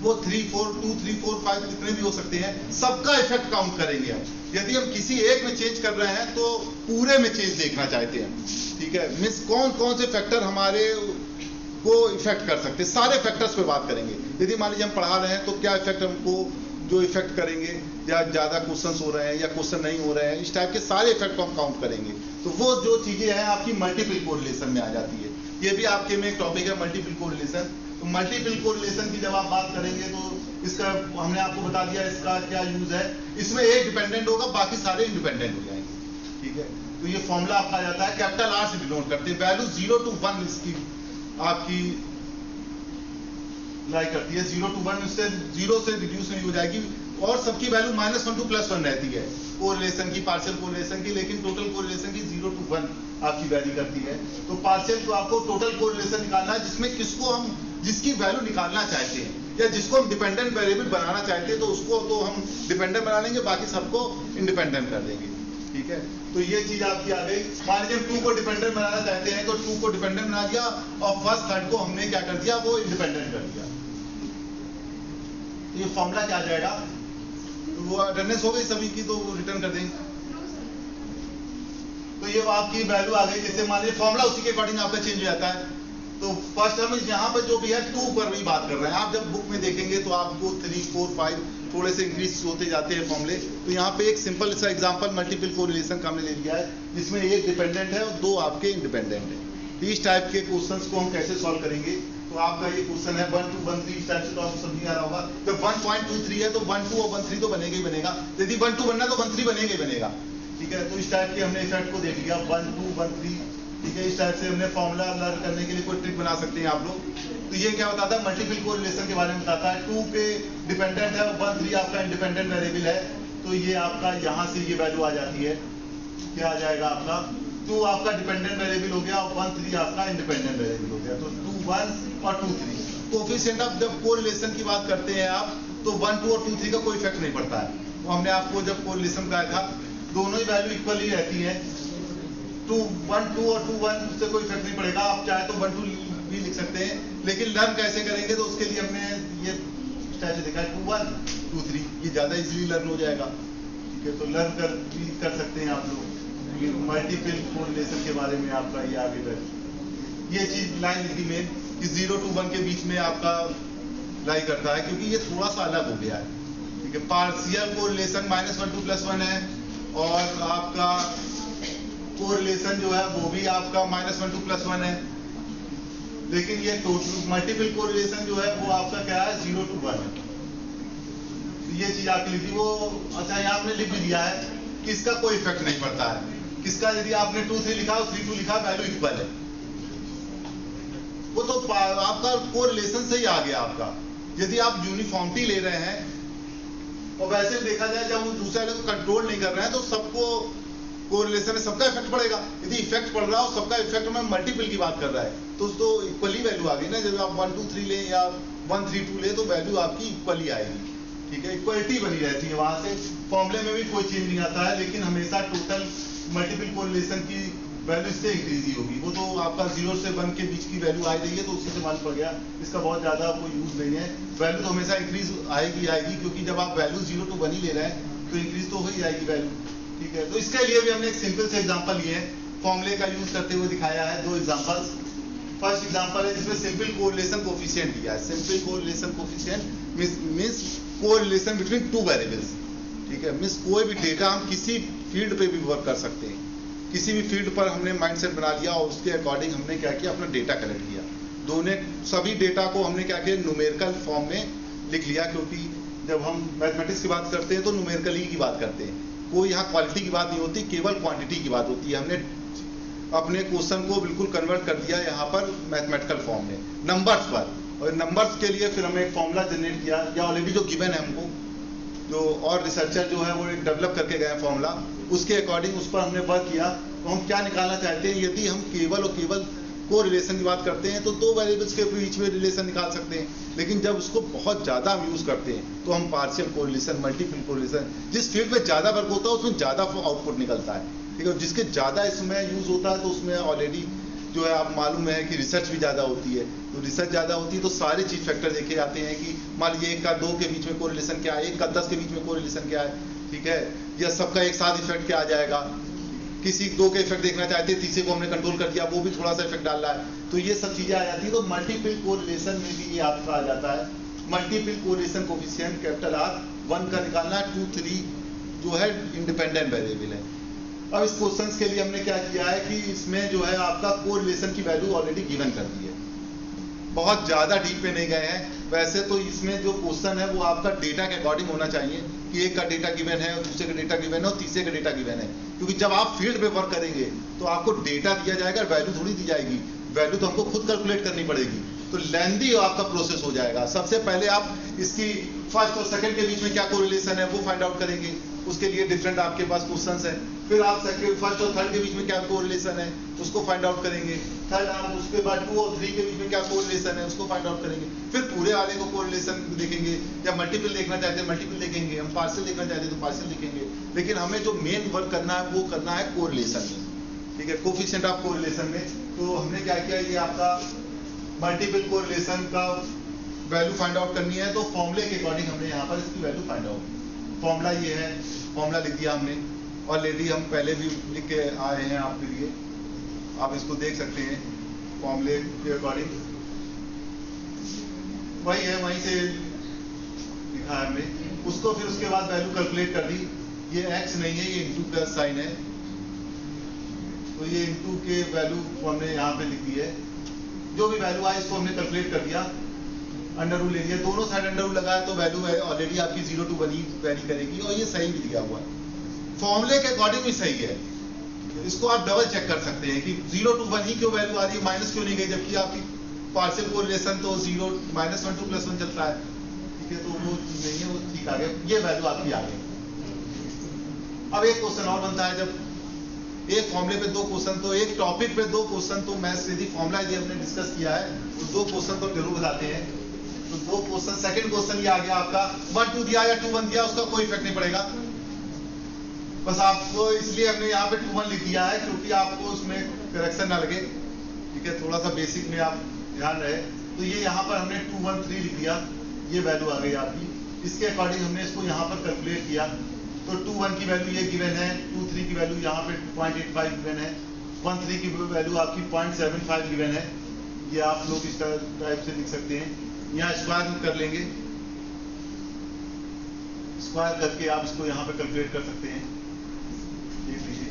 वो 3, 4, 2, 3, 4, 5 जितने भी हो सकते हैं, सबका इफेक्ट काउंट करेंगे हम। यदि हम किसी एक में चेंज कर रहे हैं तो पूरे में चेंज देखना चाहते हैं, ठीक है। मींस कौन कौन से फैक्टर हमारे को इफेक्ट कर सकते हैं, सारे फैक्टर्स पे बात करेंगे। यदि मान लीजिए हम पढ़ा रहे हैं तो क्या इफेक्ट हमको जो इफेक्ट करेंगे, या ज्यादा क्वेश्चंस हो रहे हैं या क्वेश्चन नहीं हो रहे हैं, इस टाइप के सारे इफेक्ट को हम काउंट करेंगे। तो वो जो चीजें हैं आपकी मल्टीपल कोरिलेशन में आ जाती है। ये भी आपके में एक टॉपिक है मल्टीपल कोरिलेशन। तो मल्टीपल कोरिलेशन की जब आप बात करेंगे तो इसका हमने आपको बता दिया इसका क्या यूज है। इसमें एक डिपेंडेंट होगा, बाकी सारे इंडिपेंडेंट हो जाएंगे, ठीक है। तो ये फॉर्मूला आपका आ जाता है, कैपिटल R से डिनोट करते हैं। वैल्यू 0 to 1 इसकी आपकी लाइक करती है। 0 to 1 इससे 0 से रिड्यूस नहीं हो जाएगी, और सबकी वैल्यू -1 to +1 रहती है कोरिलेशन की, पार्शियल कोरिलेशन की। लेकिन टोटल कोरिलेशन की 0 to 1 आपकी वैल्यू करती है। तो पार्शियल को आपको टोटल कोरिलेशन निकालना है, जिसमें किसको हम जिसकी वैल्यू निकालना चाहते हैं, या जिसको हम डिपेंडेंट वेरिएबल बनाना चाहते हैं, तो उसको तो हम डिपेंडेंट बना लेंगे, बाकी सबको इंडिपेंडेंट कर देंगे, ठीक है। तो ये चीज आपकी आ गई। मान लीजिए 2 को डिपेंडेंट बनाना चाहते हैं, तो 2 को डिपेंडेंट बना दिया, और फर्स्ट थर्ड को हमने क्या कर दिया, वो इंडिपेंडेंट कर दिया। ये फॉर्मूला क्या आ जाएगा, तो वो अटेंडेंस हो गई सभी की, तो रिटर्न कर देंगे। तो ये आपकी वैल्यू आ गई। जैसे मान लीजिए फॉर्मूला उसी के अकॉर्डिंग आपका चेंज हो जाता है। तो फर्स्ट हम यहाँ पर जो भी है 2 पर भी बात कर रहे हैं। आप जब बुक में देखेंगे तो आपको 3, 4, 5 थोड़े से इंक्रीज होते जाते हैं फॉर्मूले। तो यहाँ पे एक सिंपल सा एग्जांपल मल्टीपल कोरिलेशन का हमने ले लिया है, जिसमें एक डिपेंडेंट है और 2 आपके इंडिपेंडेंट है। तो इस टाइप के क्वेश्चंस को हम कैसे सॉल्व करेंगे, तो आपका ये क्वेश्चन है 1, 2, 1, 3 इस टाइप से, तो आपको समझ नहीं आ रहा होगा। जब 1.23 है तो 1, 2 और 1, 3 तो बनेगा ही बनेगा। यदि 1, 2 बनना तो 1, 3 बनेगा ही बनेगा, ठीक है। तो इस टाइप के हमने इफेक्ट को देख लिया 1, 2, 1, 3, ठीक है। इस टाइप से हमने फॉर्मूला लर्न करने के लिए कोई ट्रिक बना सकते हैं आप लोग। तो ये क्या बताता है, मल्टीपल कोरिलेशन के बारे में बताता है। 2 पे डिपेंडेंट है, 1, 3 आपका इंडिपेंडेंट वेरिएबल है। तो ये आपका यहाँ से ये वैल्यू आ जाती है, क्या आ जाएगा आपका 2 आपका डिपेंडेंट वेरिएबल हो गया, और 1, 3 आपका इंडिपेंडेंट वेरिएबल हो गया। तो 2, 1 और 2, 3 कोफिशिएंट ऑफ जब कोरिलेशन की बात करते हैं आप, तो 1, 2 और 2, 3 का कोई इफेक्ट नहीं पड़ता है। तो हमने आपको जब कोरिलेशन कहा था, दोनों ही वैल्यू इक्वल ही रहती है। 1, 2 और 2, 1 उससे कोई इफेक्ट नहीं पड़ेगा। आप चाहे तो 1, 2 भी लिख सकते हैं, लेकिन लर्न कैसे करेंगे, तो उसके लिए हमने ये टाइप से देखा है 2, 1, 2, 3, ये ज्यादा इजीली लर्न हो जाएगा, ठीक है। तो लर्न भी कर सकते हैं आप लोग। मल्टीपल कोरिलेशन के बारे में आपका ये आगे बढ़ ये चीज लाइन लिखी मेन कि 0 to 1 के बीच में आपका लाई करता है, क्योंकि ये थोड़ा सा अलग हो गया है, ठीक है। पार्शियल कोरिलेशन -1 to +1 है, और आपका कोरिलेशन जो है वो भी आपका -1 to +1 है। लेकिन ये टोटल मल्टीपल कोरिलेशन जो है वो आपका क्या है, 0 to 1 है। ये चीज आपकी लिखी वो अच्छा, यहाँ आपने लिख भी दिया है कि इसका कोई इफेक्ट नहीं पड़ता है। किसका, यदि आपने 2, 3 लिखा और 3, 2 लिखा, वैल्यू इक्वल है, वो तो आपका कोरिलेशन से ही आ गया आपका। यदि आप यूनिफॉर्मिटी ले रहे हैं, और वैसे देखा जाए जब हम दूसरे वाले को कंट्रोल नहीं कर रहे हैं, तो सबको कोरिलेशन में सबका इफेक्ट पड़ेगा। यदि इफेक्ट पड़ रहा हो सबका इफेक्ट में मल्टीपल की बात कर रहा है, तो इक्वली वैल्यू आ गई ना। जब आप 1, 2, 3 ले या 1, 3, 2 ले, तो वैल्यू आपकी इक्वली आएगी, ठीक है। इक्वलिटी बनी रहती है, वहां से फॉर्मूले में भी कोई चेंज नहीं आता है। लेकिन हमेशा टोटल मल्टीपल कोरिलेशन की वैल्यू इससे इंक्रीज ही होगी। वो तो आपका 0 से 1 के बीच की वैल्यू आ रही है, तो उसी से मालूम पड़ गया। इसका बहुत ज्यादा कोई यूज नहीं है। वैल्यू तो हमेशा इंक्रीज आएगी, क्योंकि जब आप वैल्यू 0 to 1 ही ले रहे हैं तो इंक्रीज तो हो ही जाएगी वैल्यू, ठीक है। तो इसके लिए भी हमने एक सिंपल से एग्जांपल लिए हैं, फॉर्मूले का यूज करते हुए दिखाया है 2 एग्जांपल्स। फर्स्ट एग्जांपल है जिसमें सिंपल कोरिलेशन कोफिशिएंट दिया है। Simple correlation coefficient means correlation between two variables, ठीक है। मीन्स कोई भी डेटा हम किसी फील्ड पे भी वर्क कर सकते हैं, किसी भी फील्ड पर हमने माइंडसेट बना लिया और उसके अकॉर्डिंग हमने क्या किया, अपना डेटा कलेक्ट किया। दोनों सभी डेटा को हमने क्या किया, न्यूमेरिकल फॉर्म में लिख लिया, क्योंकि जब हम मैथमेटिक्स की बात करते हैं तो न्यूमेरिकल ही की बात करते हैं, कोई यहाँ क्वालिटी की बात नहीं होती, केवल क्वांटिटी की बात होती है। हमने अपने क्वेश्चन को बिल्कुल कन्वर्ट कर दिया यहाँ पर मैथमेटिकल फॉर्म में, नंबर्स पर, और नंबर्स के लिए फिर हमें एक फॉर्मूला जनरेट किया, या ऑलरेडी जो गिवन है हमको, जो और रिसर्चर जो है वो एक डेवलप करके गए फॉर्मूला, उसके अकॉर्डिंग उस पर हमने वर्क किया। तो हम क्या निकालना चाहते हैं, यदि हम केवल और केवल को रिलेशन की बात करते हैं तो दो वेरिएबल्स के बीच में रिलेशन निकाल सकते हैं, लेकिन जब उसको बहुत ज़्यादा हम यूज़ करते हैं तो हम पार्शियल कोरिलेशन, मल्टीपल कोरिलेशन, जिस फील्ड में ज़्यादा वर्क होता है उसमें ज़्यादा आउटपुट निकलता है, ठीक है। जिसके ज़्यादा इसमें यूज़ होता है तो उसमें ऑलरेडी जो है आप मालूम है कि रिसर्च भी ज़्यादा होती है, तो रिसर्च ज़्यादा होती है तो सारे चीज़ फैक्टर देखे जाते हैं कि मान लीजिए 1 का 2 के बीच में कोरिलेशन क्या है, 1 का 10 के बीच में कोरिलेशन क्या है, ठीक है, या सबका एक साथ इफेक्ट क्या आ जाएगा। किसी 2 के इफेक्ट देखना चाहते हैं, तीसरे को हमने कंट्रोल कर दिया, वो भी थोड़ा सा इफेक्ट डाल रहा है, तो ये सब चीज़ें आ जाती है। तो मल्टीपल कोरिलेशन में भी ये आपका आ जाता है, multiple correlation coefficient capital R 1 का निकालना है, 2, 3 जो है इंडिपेंडेंट वेरिएबल है। अब इस क्वेश्चन के लिए हमने क्या किया है कि इसमें जो है आपका कोरिलेशन की वैल्यू ऑलरेडी गिवन कर दी है, बहुत ज़्यादा डीप पे नहीं गए हैं। वैसे तो इसमें जो क्वेश्चन है वो आपका डेटा के अकॉर्डिंग होना चाहिए कि एक का डेटा गिवन है और दूसरे का डेटा गिवन है और तीसरे का डेटा गिवन है, क्योंकि जब आप फील्ड पे वर्क करेंगे तो आपको डेटा दिया जाएगा, वैल्यू थोड़ी दी जाएगी, वैल्यू तो हमको खुद कैलकुलेट करनी पड़ेगी, तो लेंदी आपका प्रोसेस हो जाएगा। सबसे पहले आप इसकी फर्स्ट और सेकंड के बीच में क्या कोरिलेशन है वो फाइंड आउट करेंगे, उसके लिए डिफरेंट आपके पास क्वेश्चंस है। फिर आप सेकंड, फर्स्ट और थर्ड के बीच में क्या कोरिलेशन है उसको फाइंड आउट करेंगे। थर्ड आप उसके बाद 2 और 3 के बीच में क्या कोरिलेशन है उसको फाइंड आउट करेंगे। फिर पूरे वाले को कोरिलेशन देखेंगे, या मल्टीपल देखना चाहते हैं मल्टीपल देखेंगे, हम पार्शियल देखना चाहते हैं तो पार्शियल देखेंगे, लेकिन हमें जो मेन वर्क करना है वो करना है कोरिलेशन में, ठीक है, कोफिशिएंट ऑफ कोरिलेशन में। तो हमने क्या किया, ये आपका मल्टीपल कोरिलेशन का वैल्यू फाइंड आउट करनी है, तो फॉर्मूले के अकॉर्डिंग हमने यहाँ पर इसकी वैल्यू फाइंड आउट, फॉर्मूला ये है, फॉर्मूला लिख दिया हमने, ऑलरेडी हम पहले भी लिख के आए हैं आपके लिए, आप इसको देख सकते हैं। फॉर्मूले के अकॉर्डिंग वही है, वहीं से लिखा है हमने, उसको फिर उसके बाद वैल्यू कैलकुलेट कर दी। ये x नहीं है, ये इंटू प्लस साइन है, तो ये इंटू के वैल्यू हमने यहाँ पे लिख दी है, जो भी वैल्यू आए इसको हमने कैलकुलेट कर दिया, अंडर रूल ले लिया, दोनों साइड अंडर रूल लगाया तो वैल्यू है ऑलरेडी आपकी 0 to 1 ही वैरी करेगी, और ये सही भी दिया हुआ है, फॉर्मूले के अकॉर्डिंग भी सही है। इसको आप डबल चेक कर सकते हैं कि 0 to 1 ही क्यों वैल्यू आ रही है, माइनस क्यों नहीं गई, जबकि आपकी पार्शियल कोरिलेशन तो 0 -1 to +1 चलता है, ठीक है, तो वो नहीं है, वो ठीक आ गया, ये वैल्यू आपकी आ गई। अब एक क्वेश्चन और बनता है, जब एक फॉर्मूले पे 2 क्वेश्चन, तो एक टॉपिक पे 2 क्वेश्चन, तो मैथ्स यदि फॉर्मूला यदि हमने डिस्कस किया है तो 2 क्वेश्चन तो जरूर बताते हैं। तो 2 क्वेश्चन, सेकंड क्वेश्चन ये आ गया आपका 1 2 दिया या 2 1 दिया, उसका कोई इफेक्ट नहीं पड़ेगा, बस आपको इसलिए हमने यहाँ पे 2 1 लिख दिया है क्योंकि आपको उसमें करेक्शन ना लगे, ठीक है, थोड़ा सा बेसिक में आप ध्यान रहे। तो ये यहाँ पर हमने 2 1 3 लिख दिया, ये वैल्यू आ गई आपकी, इसके अकॉर्डिंग हमने इसको यहाँ पर कैलकुलेट किया, तो 2 1 की वैल्यू ये गिवन है, 2 3 की वैल्यू यहाँ पे 0.85 गिवन है, 1 3 की वैल्यू आपकी 0.75 गिवन है, ये आप लोग इस टाइप से लिख सकते हैं। यहाँ स्क्वायर कर लेंगे, स्क्वायर करके आप इसको यहाँ पे कैलकुलेट कर सकते हैं, देख लीजिए।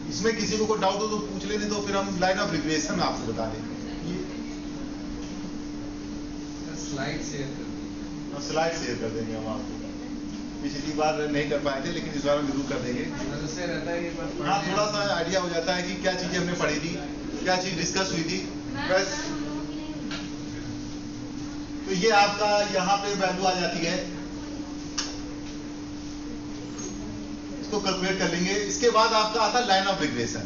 इसमें किसी को डाउट हो तो पूछ लेने, तो फिर हम लाइन ऑफ रिग्रेशन आपको बता देंगे। स्लाइड शेयर कर देंगे, स्लाइड शेयर कर देंगे हम आपको, पिछली बार नहीं कर पाए थे लेकिन इस बार हम जरूर कर देंगे। रहता है कि हाँ, थोड़ा सा आइडिया हो जाता है कि क्या चीजें हमने पढ़ी थी, क्या चीज डिस्कस हुई थी, बस। तो ये आपका यहाँ पे वैल्यू आ जाती है, इसको कैलकुलेट कर लेंगे। इसके बाद आपका आता है line of regression.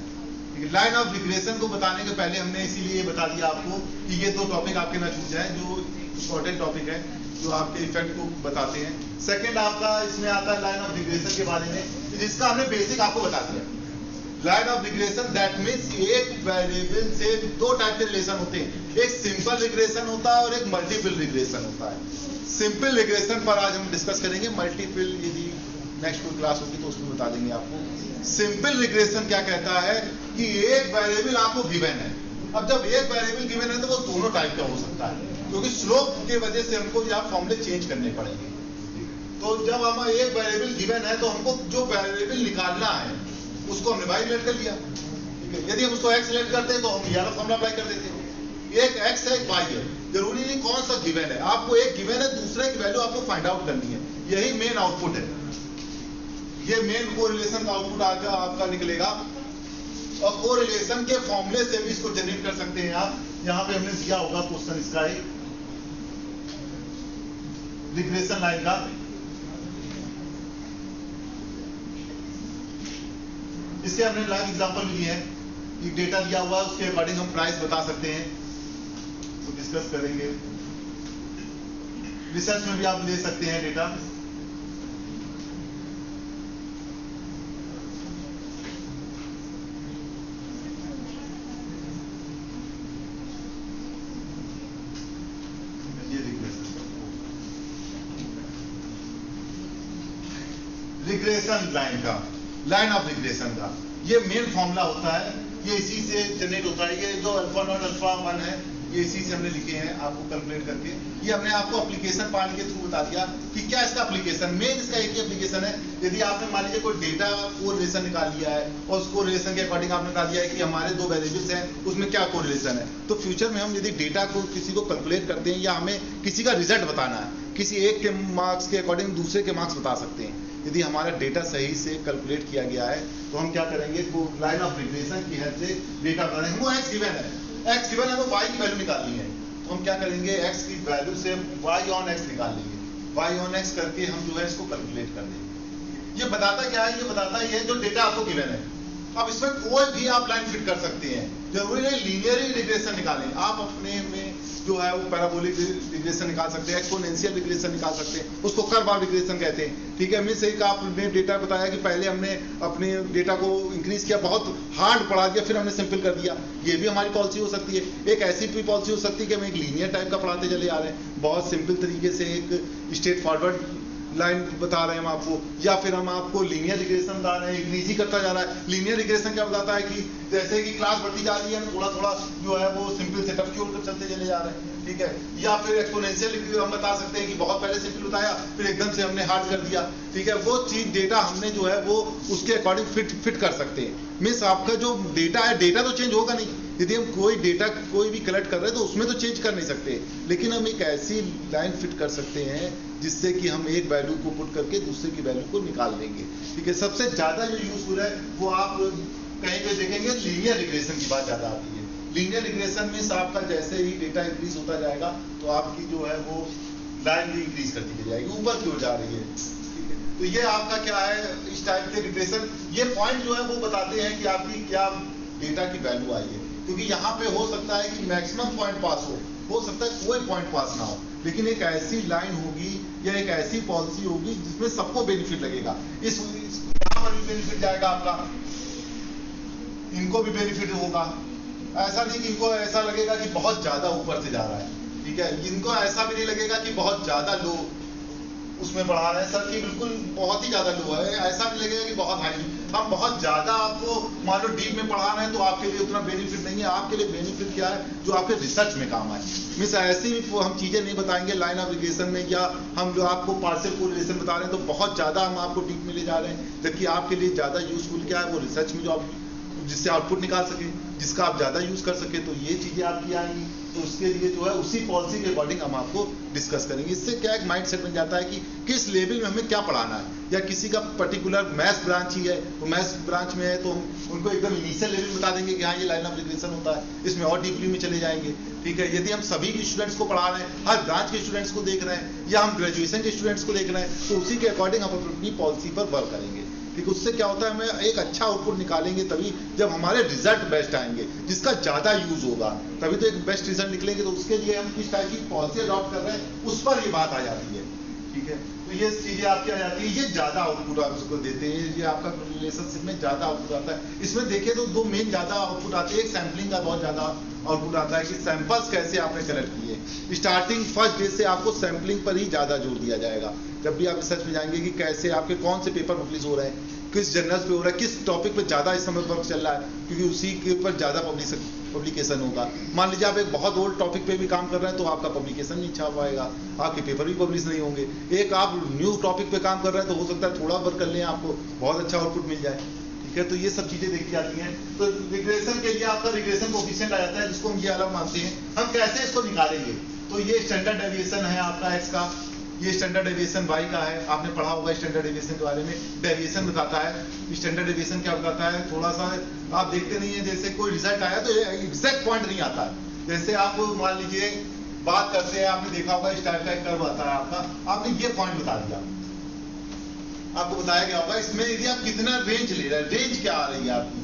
Line of regression को बताने के पहले हमने इसीलिए बता दिया आपको कि ये 2 टॉपिक आपके ना छूट जाए, जो इंपॉर्टेंट टॉपिक है, जो आपके इफेक्ट को बताते हैं। सेकंड आपका इसमें आता है लाइन ऑफ रिग्रेशन के बारे में, जिसका हमने बेसिक आपको बता दिया। Line of regression that means एक वेरिएबल से 2 टाइप के रिलेशन होते हैं, एक सिंपल रिग्रेशन होता है और एक मल्टीपल रिग्रेशन होता है। सिंपल रिग्रेशन पर आज हम डिस्कस करेंगे, मल्टीपल यदि नेक्स्ट कोई क्लास होगी तो उसमें बता देंगे आपको। सिंपल रिग्रेशन क्या कहता है कि एक वेरिएबल आपको गिवन है, अब जब एक वेरिएबल गिवन है तो वो दोनों टाइप का हो सकता है, क्योंकि स्लोप के वजह से हमको यहाँ फॉर्मूले चेंज करने पड़ेंगे। तो जब हम एक वेरिएबल गिवन है तो हमको जो वेरिएबल निकालना है उसको हमने y लेट कर लिया, ठीक है। यदि हम उसको x लेट करते हैं तो हम यहाँ फॉर्मूला अप्लाई कर देते हैं। एक x है एक y है, जरूरी नहीं कौन सा गिवन है, आपको एक गिवन है, दूसरे की वैल्यू आपको फाइंड आउट करनी है। यही मेन आउटपुट है, ये मेन कोरिलेशन का आउटपुट आपका निकलेगा। और कोरिलेशन के फॉर्मूले से भी इसको जनरेट कर सकते हैं आप। यहाँ पे हमने दिया होगा क्वेश्चन इसका ही रिग्रेशन लाइन का। इसके हमने लाइव एग्जांपल भी दिए हैं। एक डेटा दिया हुआ है, उसके अकॉर्डिंग हम प्राइस बता सकते हैं, तो डिस्कस करेंगे। रिसर्च में भी आप ले सकते हैं डेटा। रिग्रेशन लाइन का, लाइन ऑफ रिग्रेशन का ये मेन फॉर्मूला होता है, ये इसी से जनरेट होता है। ये जो अल्फा नॉट अल्फा 1 है, ये इसी से हमने लिखे हैं आपको कैलकुलेट करके। ये हमने आपको एप्लीकेशन पार्ट के थ्रू बता दिया कि क्या इसका एप्लीकेशन, मेन इसका एक ही एप्लीकेशन है। यदि आपने मान लीजिए कोई डेटा कोरिलेशन निकाल लिया है और उस कोरिलेशन के अकॉर्डिंग आपने बता दिया है कि हमारे दो वेरिएबल्स हैं, उसमें क्या कोरिलेशन है, तो फ्यूचर में हम यदि डेटा को किसी को कैलकुलेट करते हैं या हमें किसी का रिजल्ट बताना है, किसी एक के मार्क्स के अकॉर्डिंग दूसरे के मार्क्स बता सकते हैं। यदि हमारा डेटा सही से कैलकुलेट किया गया है तो हम क्या करेंगे, लाइन ऑफ रिग्रेशन की हेल्प से डेटा बनाएंगे। वो x गिवन है, x गिवन है, वो y की वैल्यू निकालनी है, तो हम क्या करेंगे, x की वैल्यू से y ऑन x निकाल लेंगे। y ऑन x करके हम जो है इसको कैलकुलेट कर देंगे। ये बताता क्या है, ये बताता है ये जो डेटा आपको गिवन है। अब इसमें कोई भी आप लाइन फिट कर सकते हैं, जरूरी नहीं लीनियर ही रिग्रेशन निकालें। आप अपने में जो है वो पैराबोलिक रिग्रेशन निकाल सकते हैं, एक्सपोनेंशियल रिग्रेशन निकाल सकते हैं, उसको कर्व ऑफ रिग्रेशन कहते हैं, ठीक है। मीन्स एक आपने डेटा बताया कि पहले हमने अपने डेटा को इंक्रीज किया, बहुत हार्ड पढ़ा दिया, फिर हमने सिंपल कर दिया। ये भी हमारी पॉलिसी हो सकती है। एक ऐसी भी पॉलिसी हो सकती है कि हम एक लीनियर टाइप का पढ़ाते चले आ रहे हैं, बहुत सिंपल तरीके से एक स्ट्रेट फॉरवर्ड लाइन बता रहे हैं हम आपको, या फिर हम आपको लीनियर रिग्रेशन बता रहे हैं, इंक्रीज ही करता जा रहा है। लीनियर रिग्रेशन क्या बताता है कि जैसे कि क्लास बढ़ती जा रही है, थोड़ा थोड़ा जो है वो सिंपल सेटअप की ओर चलते चले जा रहे हैं, ठीक है। या फिर एक्सपोनेंशियल हम बता सकते हैं कि बहुत पहले सिंपल बताया, फिर एकदम से हमने हार्ड कर दिया, ठीक है। वो चीज डेटा हमने जो है वो उसके अकॉर्डिंग फिट कर सकते हैं। मीन्स आपका जो डेटा है, डेटा तो चेंज होगा नहीं। यदि हम कोई डेटा कोई भी कलेक्ट कर रहे हैं तो उसमें तो चेंज कर नहीं सकते, लेकिन हम एक ऐसी लाइन फिट कर सकते हैं जिससे कि हम एक वैल्यू को पुट करके दूसरे की वैल्यू को निकाल लेंगे, ठीक है। सबसे ज्यादा जो यूजफुल है वो आप कहीं पे देखेंगे लीनियर रिग्रेशन की बात ज्यादा आती है। लीनियर रिग्रेशन में आपका जैसे ही डेटा इंक्रीज होता जाएगा तो आपकी जो है वो लाइन भी इंक्रीज करती चली जाएगी, ऊपर की ओर जा रही है, ठीक है। तो ये आपका क्या है, इस टाइप के रिग्रेशन, ये पॉइंट जो है वो बताते हैं कि आपकी क्या डेटा की वैल्यू आई है। क्योंकि यहाँ पे हो सकता है कि मैक्सिमम पॉइंट पास हो सकता है कोई पॉइंट पास ना हो, लेकिन एक ऐसी लाइन होगी या एक ऐसी पॉलिसी होगी जिसमें सबको बेनिफिट लगेगा। यहाँ पर भी बेनिफिट जाएगा आपका, इनको भी बेनिफिट होगा। ऐसा नहीं कि इनको ऐसा लगेगा कि बहुत ज्यादा ऊपर से जा रहा है, ठीक है। इनको ऐसा भी नहीं लगेगा कि बहुत ज्यादा लो उसमें बढ़ा रहे हैं, सर कि बिल्कुल बहुत ही ज्यादा लो है, ऐसा भी लगेगा कि बहुत हाई। हम बहुत ज्यादा आपको मान लो डीप में पढ़ा रहे हैं तो आपके लिए उतना बेनिफिट नहीं है। आपके लिए बेनिफिट क्या है, जो आपके रिसर्च में काम आए। मीन्स ऐसी हम चीजें नहीं बताएंगे लाइन ऑफ रिग्रेशन में, या हम जो आपको पार्शियल कोरिलेशन बता रहे हैं तो बहुत ज्यादा हम आपको डीप में ले जा रहे हैं, जबकि आपके लिए ज्यादा यूजफुल क्या है, वो रिसर्च में जो आप जिससे आउटपुट निकाल सके, जिसका आप ज्यादा यूज कर सके, तो ये चीजें आपकी आएंगी। तो उसके लिए जो है उसी पॉलिसी के अकॉर्डिंग हम आपको डिस्कस करेंगे। इससे क्या एक माइंड सेट बन जाता है कि किस लेवल में हमें क्या पढ़ाना है, या किसी का पर्टिकुलर मैथ्स ब्रांच ही है, तो मैथ्स ब्रांच में है तो हम उनको एकदम इनिशियल लेवल बता देंगे कि हाँ ये लाइन ऑफ रिग्रेशन होता है, इसमें और डीपली में चले जाएंगे, ठीक है। यदि हम सभी के स्टूडेंट्स को पढ़ा रहे हैं, हर ब्रांच के स्टूडेंट्स को देख रहे हैं, या हम ग्रेजुएशन के स्टूडेंट्स को देख रहे हैं, तो उसी के अकॉर्डिंग हम अपनी पॉलिसी पर वर्क करेंगे, ठीक। उससे क्या होता है, हमें एक अच्छा आउटपुट निकालेंगे तभी जब हमारे रिजल्ट बेस्ट आएंगे, जिसका ज्यादा यूज होगा, तभी तो एक बेस्ट रिजल्ट निकलेंगे। तो उसके लिए हम किस टाइप की पॉलिसी अडॉप्ट कर रहे हैं उस पर ये बात आ जाती है, ठीक है। तो ये चीजें आपकी आ जाती है, ये ज्यादा आउटपुट आप उसको देते हैं, ये आपका रिलेशनशिप में ज्यादा आउटपुट आता है। इसमें देखिए तो दो मेन ज्यादा आउटपुट आते हैं, एक सैम्पलिंग का बहुत ज्यादा आउटपुट आता है कि सैंपल्स कैसे आपने कलेक्ट किए। स्टार्टिंग फर्स्ट डे से आपको सैम्पलिंग पर ही ज्यादा जोर दिया जाएगा। जब भी आप रिसर्च में जाएंगे कि कैसे आपके कौन से पेपर पब्लिश हो रहे हैं, किस जर्नल्स पे हो रहा है, किस टॉपिक पे ज्यादा इस समय वर्क चल रहा है, क्योंकि उसी के ऊपर ज्यादा पब्लिश पब्लिकेशन होगा। मान लीजिए आप एक बहुत ओल्ड टॉपिक पे भी काम कर रहे हैं तो आपका पब्लिकेशन नहीं छाप पाएगा, आपके पेपर भी पब्लिश नहीं होंगे। एक आप न्यू टॉपिक पे काम कर रहे हैं तो हो सकता है थोड़ा वर्क कर लें, आपको बहुत अच्छा आउटपुट मिल जाए। ठीक है, तो ये सब चीजें देखी जाती हैं। तो रिग्रेशन के लिए आपका रिग्रेशन कोएफिशिएंट आ जाता है, जिसको हम ये अलग मानते हैं। हम कैसे इसको निकालेंगे? तो ये स्टैंडर्ड डेविएशन है आपका एक्स का, ये स्टैंडर्ड डेविएशन वाई का है। आपने पढ़ा होगा स्टैंडर्ड डेविएशन के बारे में। डेविएशन बताता है, स्टैंडर्ड डेविएशन क्या बताता है, थोड़ा सा आप देखते नहीं है, जैसे कोई रिजल्ट आया तो एग्जैक्ट पॉइंट नहीं आता है। जैसे आप मान लीजिए बात करते हैं, आपने देखा होगा इस टाइप का एक कर्व आता है आपका, आपने ये पॉइंट बता दिया, आपको बताया गया होगा इसमें यदि आप कितना रेंज ले रहे हैं, रेंज क्या आ रही है आपकी,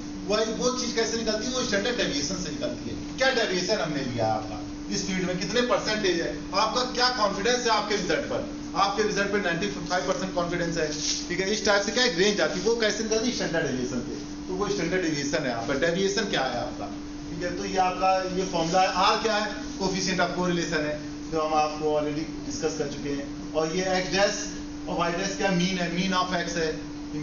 वो चीज कैसे निकलती है, वो स्टैंडर्ड डेविएशन से निकलती है। क्या डेविएशन हमने लिया आपका इस फील्ड में, कितने परसेंटेज है, आपका क्या कॉन्फिडेंस है आपके रिजल्ट पर, आपके रिजल्ट पर 95% कॉन्फिडेंस है। ठीक है, इस टाइप से क्या एक रेंज आती है, वो कैसे निकलती है, स्टैंडर्ड डेविएशन से। तो वो स्टैंडर्ड डेविएशन है आपका। डेविएशन क्या है आपका? ठीक है, तो ये आपका ये फॉर्मूला है। आर क्या है? कोएफिशिएंट ऑफ कोरिलेशन है, जो हम आपको ऑलरेडी डिस्कस कर चुके हैं। और ये एक्स डैश और वाई डैश क्या मीन है, मीन ऑफ एक्स है,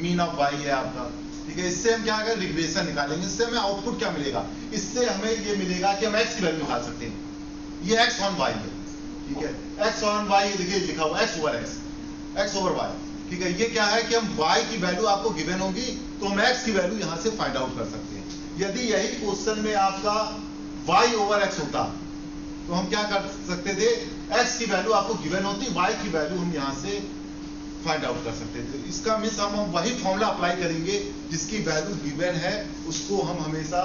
मीन ऑफ वाई है आपका। ठीक है, इससे हम क्या अगर रिग्रेशन निकालेंगे, इससे हमें आउटपुट क्या मिलेगा, इससे हमें ये मिलेगा कि हम एक्स की वैल्यू निकाल सकते हैं। ये एक्स ऑन वाई है। ठीक है, एक्स ऑन वाई देखिए लिखा हुआ X over X, X over Y. ठीक है, ये क्या है कि हम वाई की वैल्यू आपको गिवन होगी तो हम एक्स की वैल्यू यहां से फाइंड आउट कर सकते हैं। यदि यही क्वेश्चन में आपका वाई ओवर एक्स होता तो हम क्या कर सकते थे, एक्स की वैल्यू आपको गिवन होती, वाई की वैल्यू हम यहां से फाइंड आउट कर सकते थे। इसका मीन्स हम वही फॉर्मूला अप्लाई करेंगे जिसकी वैल्यू गिवन है, उसको हम हमेशा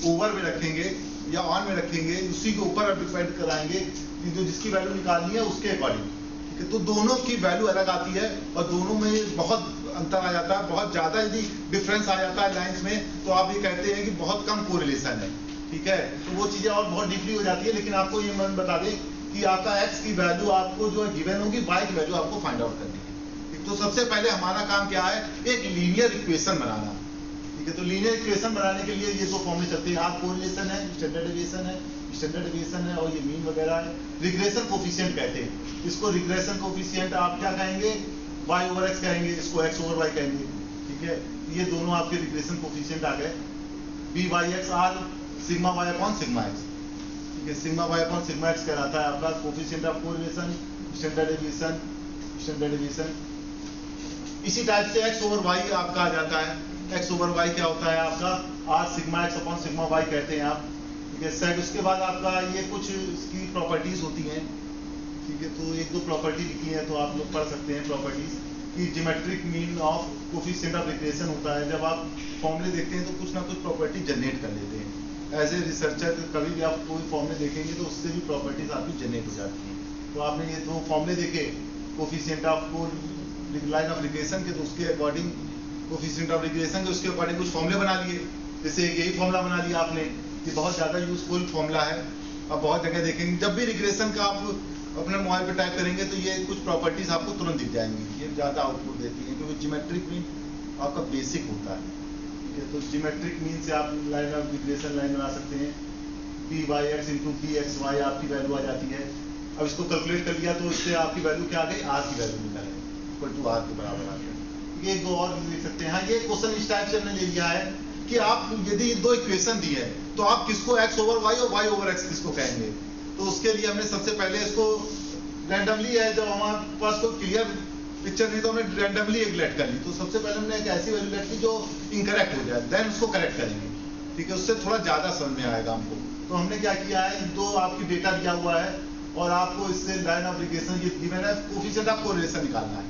ओवर में रखेंगे या ऑन में रखेंगे, उसी के ऊपर डिपेंड कराएंगे जो जिसकी वैल्यू निकालनी है उसके अकॉर्डिंग। ठीक है, तो दोनों की वैल्यू अलग आती है और दोनों में बहुत अंतर आ जाता है, बहुत ज्यादा यदि डिफरेंस आ जाता है लाइंस में तो आप ये कहते हैं कि बहुत कम कोरिलेशन है। ठीक है, तो वो चीजें और बहुत डीपली हो जाती है, लेकिन आपको ये मन बता दें कि आपका एक्स की वैल्यू आपको जो है गिवन होगी, वाई की वैल्यू आपको फाइंड आउट करनी है। तो सबसे पहले हमारा काम क्या है, एक लीनियर इक्वेशन बनाना। ठीक है, तो लीनियर इक्वेशन बनाने के लिए ये दो फॉर्मूले चलते हैं, आप कोरिलेशन है, स्टैंडर्ड डेविएशन है, स्टैंडर्ड डेविएशन है और ये मीन वगैरह है। रिग्रेशन कोएफिशिएंट कहते हैं इसको, रिग्रेशन कोएफिशिएंट आप क्या कहेंगे, वाई ओवर एक्स कहेंगे, इसको एक्स ओवर वाई कहेंगे। ठीक है, ये दोनों आपके रिग्रेशन कोएफिशिएंट आ गए। B Y X R sigma Y upon sigma X. ठीक है, sigma Y upon sigma X कहलाता है आपका coefficient of correlation, standard deviation, standard deviation. इसी टाइप से एक्स ओवर वाई आपका आ जाता है। एक्स ओवर वाई क्या होता है आपका, R sigma X upon sigma Y कहते हैं आप। ठीक है, सेट उसके बाद आपका ये कुछ इसकी प्रॉपर्टीज होती हैं। ठीक है, तो एक दो प्रॉपर्टी लिखी है तो आप लोग पढ़ सकते हैं प्रॉपर्टीज की। Geometric mean of coefficient of regression होता है, जब आप फॉर्मूले देखते हैं तो कुछ ना कुछ प्रॉपर्टी जनरेट कर लेते हैं। एज ए रिसर्चर कभी भी आप कोई फॉर्मूले देखेंगे तो उससे भी प्रॉपर्टीज आपकी जनरेट हो जाती हैं। तो आपने ये दो फॉर्मूले देखे coefficient of line of regression के, तो उसके अकॉर्डिंग कोएफिशिएंट ऑफ रिग्रेशन के उसके अकॉर्डिंग कुछ फॉर्मूले बना लिए। जैसे यही फॉर्मूला बना लिया आपने, ये बहुत ज़्यादा यूजफुल फॉर्मूला है। आप बहुत जगह देखेंगे, जब भी रिग्रेशन का आप अपने मोबाइल पे टाइप करेंगे तो ये कुछ प्रॉपर्टीज आपको तुरंत दिख जाएंगी। ये ज़्यादा आउटपुट देती है क्योंकि ज्योमेट्रिक मीन आपका बेसिक होता है। ठीक है, तो ज्योमेट्रिक मीन से आप लाइन ऑफ रिग्रेशन लाइन बना सकते हैं। P Y X into P X Y आपकी वैल्यू आ जाती है। अब इसको कैलकुलेट कर लिया तो इससे आपकी वैल्यू क्या आ गई, आर की वैल्यू निकल है, इक्वल टू आर के बराबर आ गया। ये दो और लिख सकते हैं। हाँ, ये क्वेश्चन इस टाइप से हमने ले लिया है कि आप यदि दो इक्वेशन दी है तो आप किसको एक्स ओवर वाई और वाई ओवर एक्स किसको कहेंगे। तो उसके लिए हमने सबसे पहले इसको रैंडमली है, जब हमारे पास कोई क्लियर पिक्चर नहीं तो हमने रैंडमली एक लेट कर ली। तो सबसे पहले हमने एक ऐसी वैल्यू लेट की जो इनकरेक्ट हो जाए, देन उसको करेक्ट करेंगे। ठीक है, उससे थोड़ा ज्यादा समझ में आएगा हमको। तो हमने क्या किया है, दो आपकी डेटा दिया हुआ है और आपको इससे लाइन ऑफ रिग्रेशन ये गिवन है, कोएफिशिएंट ऑफ कोरिलेशन निकालना है।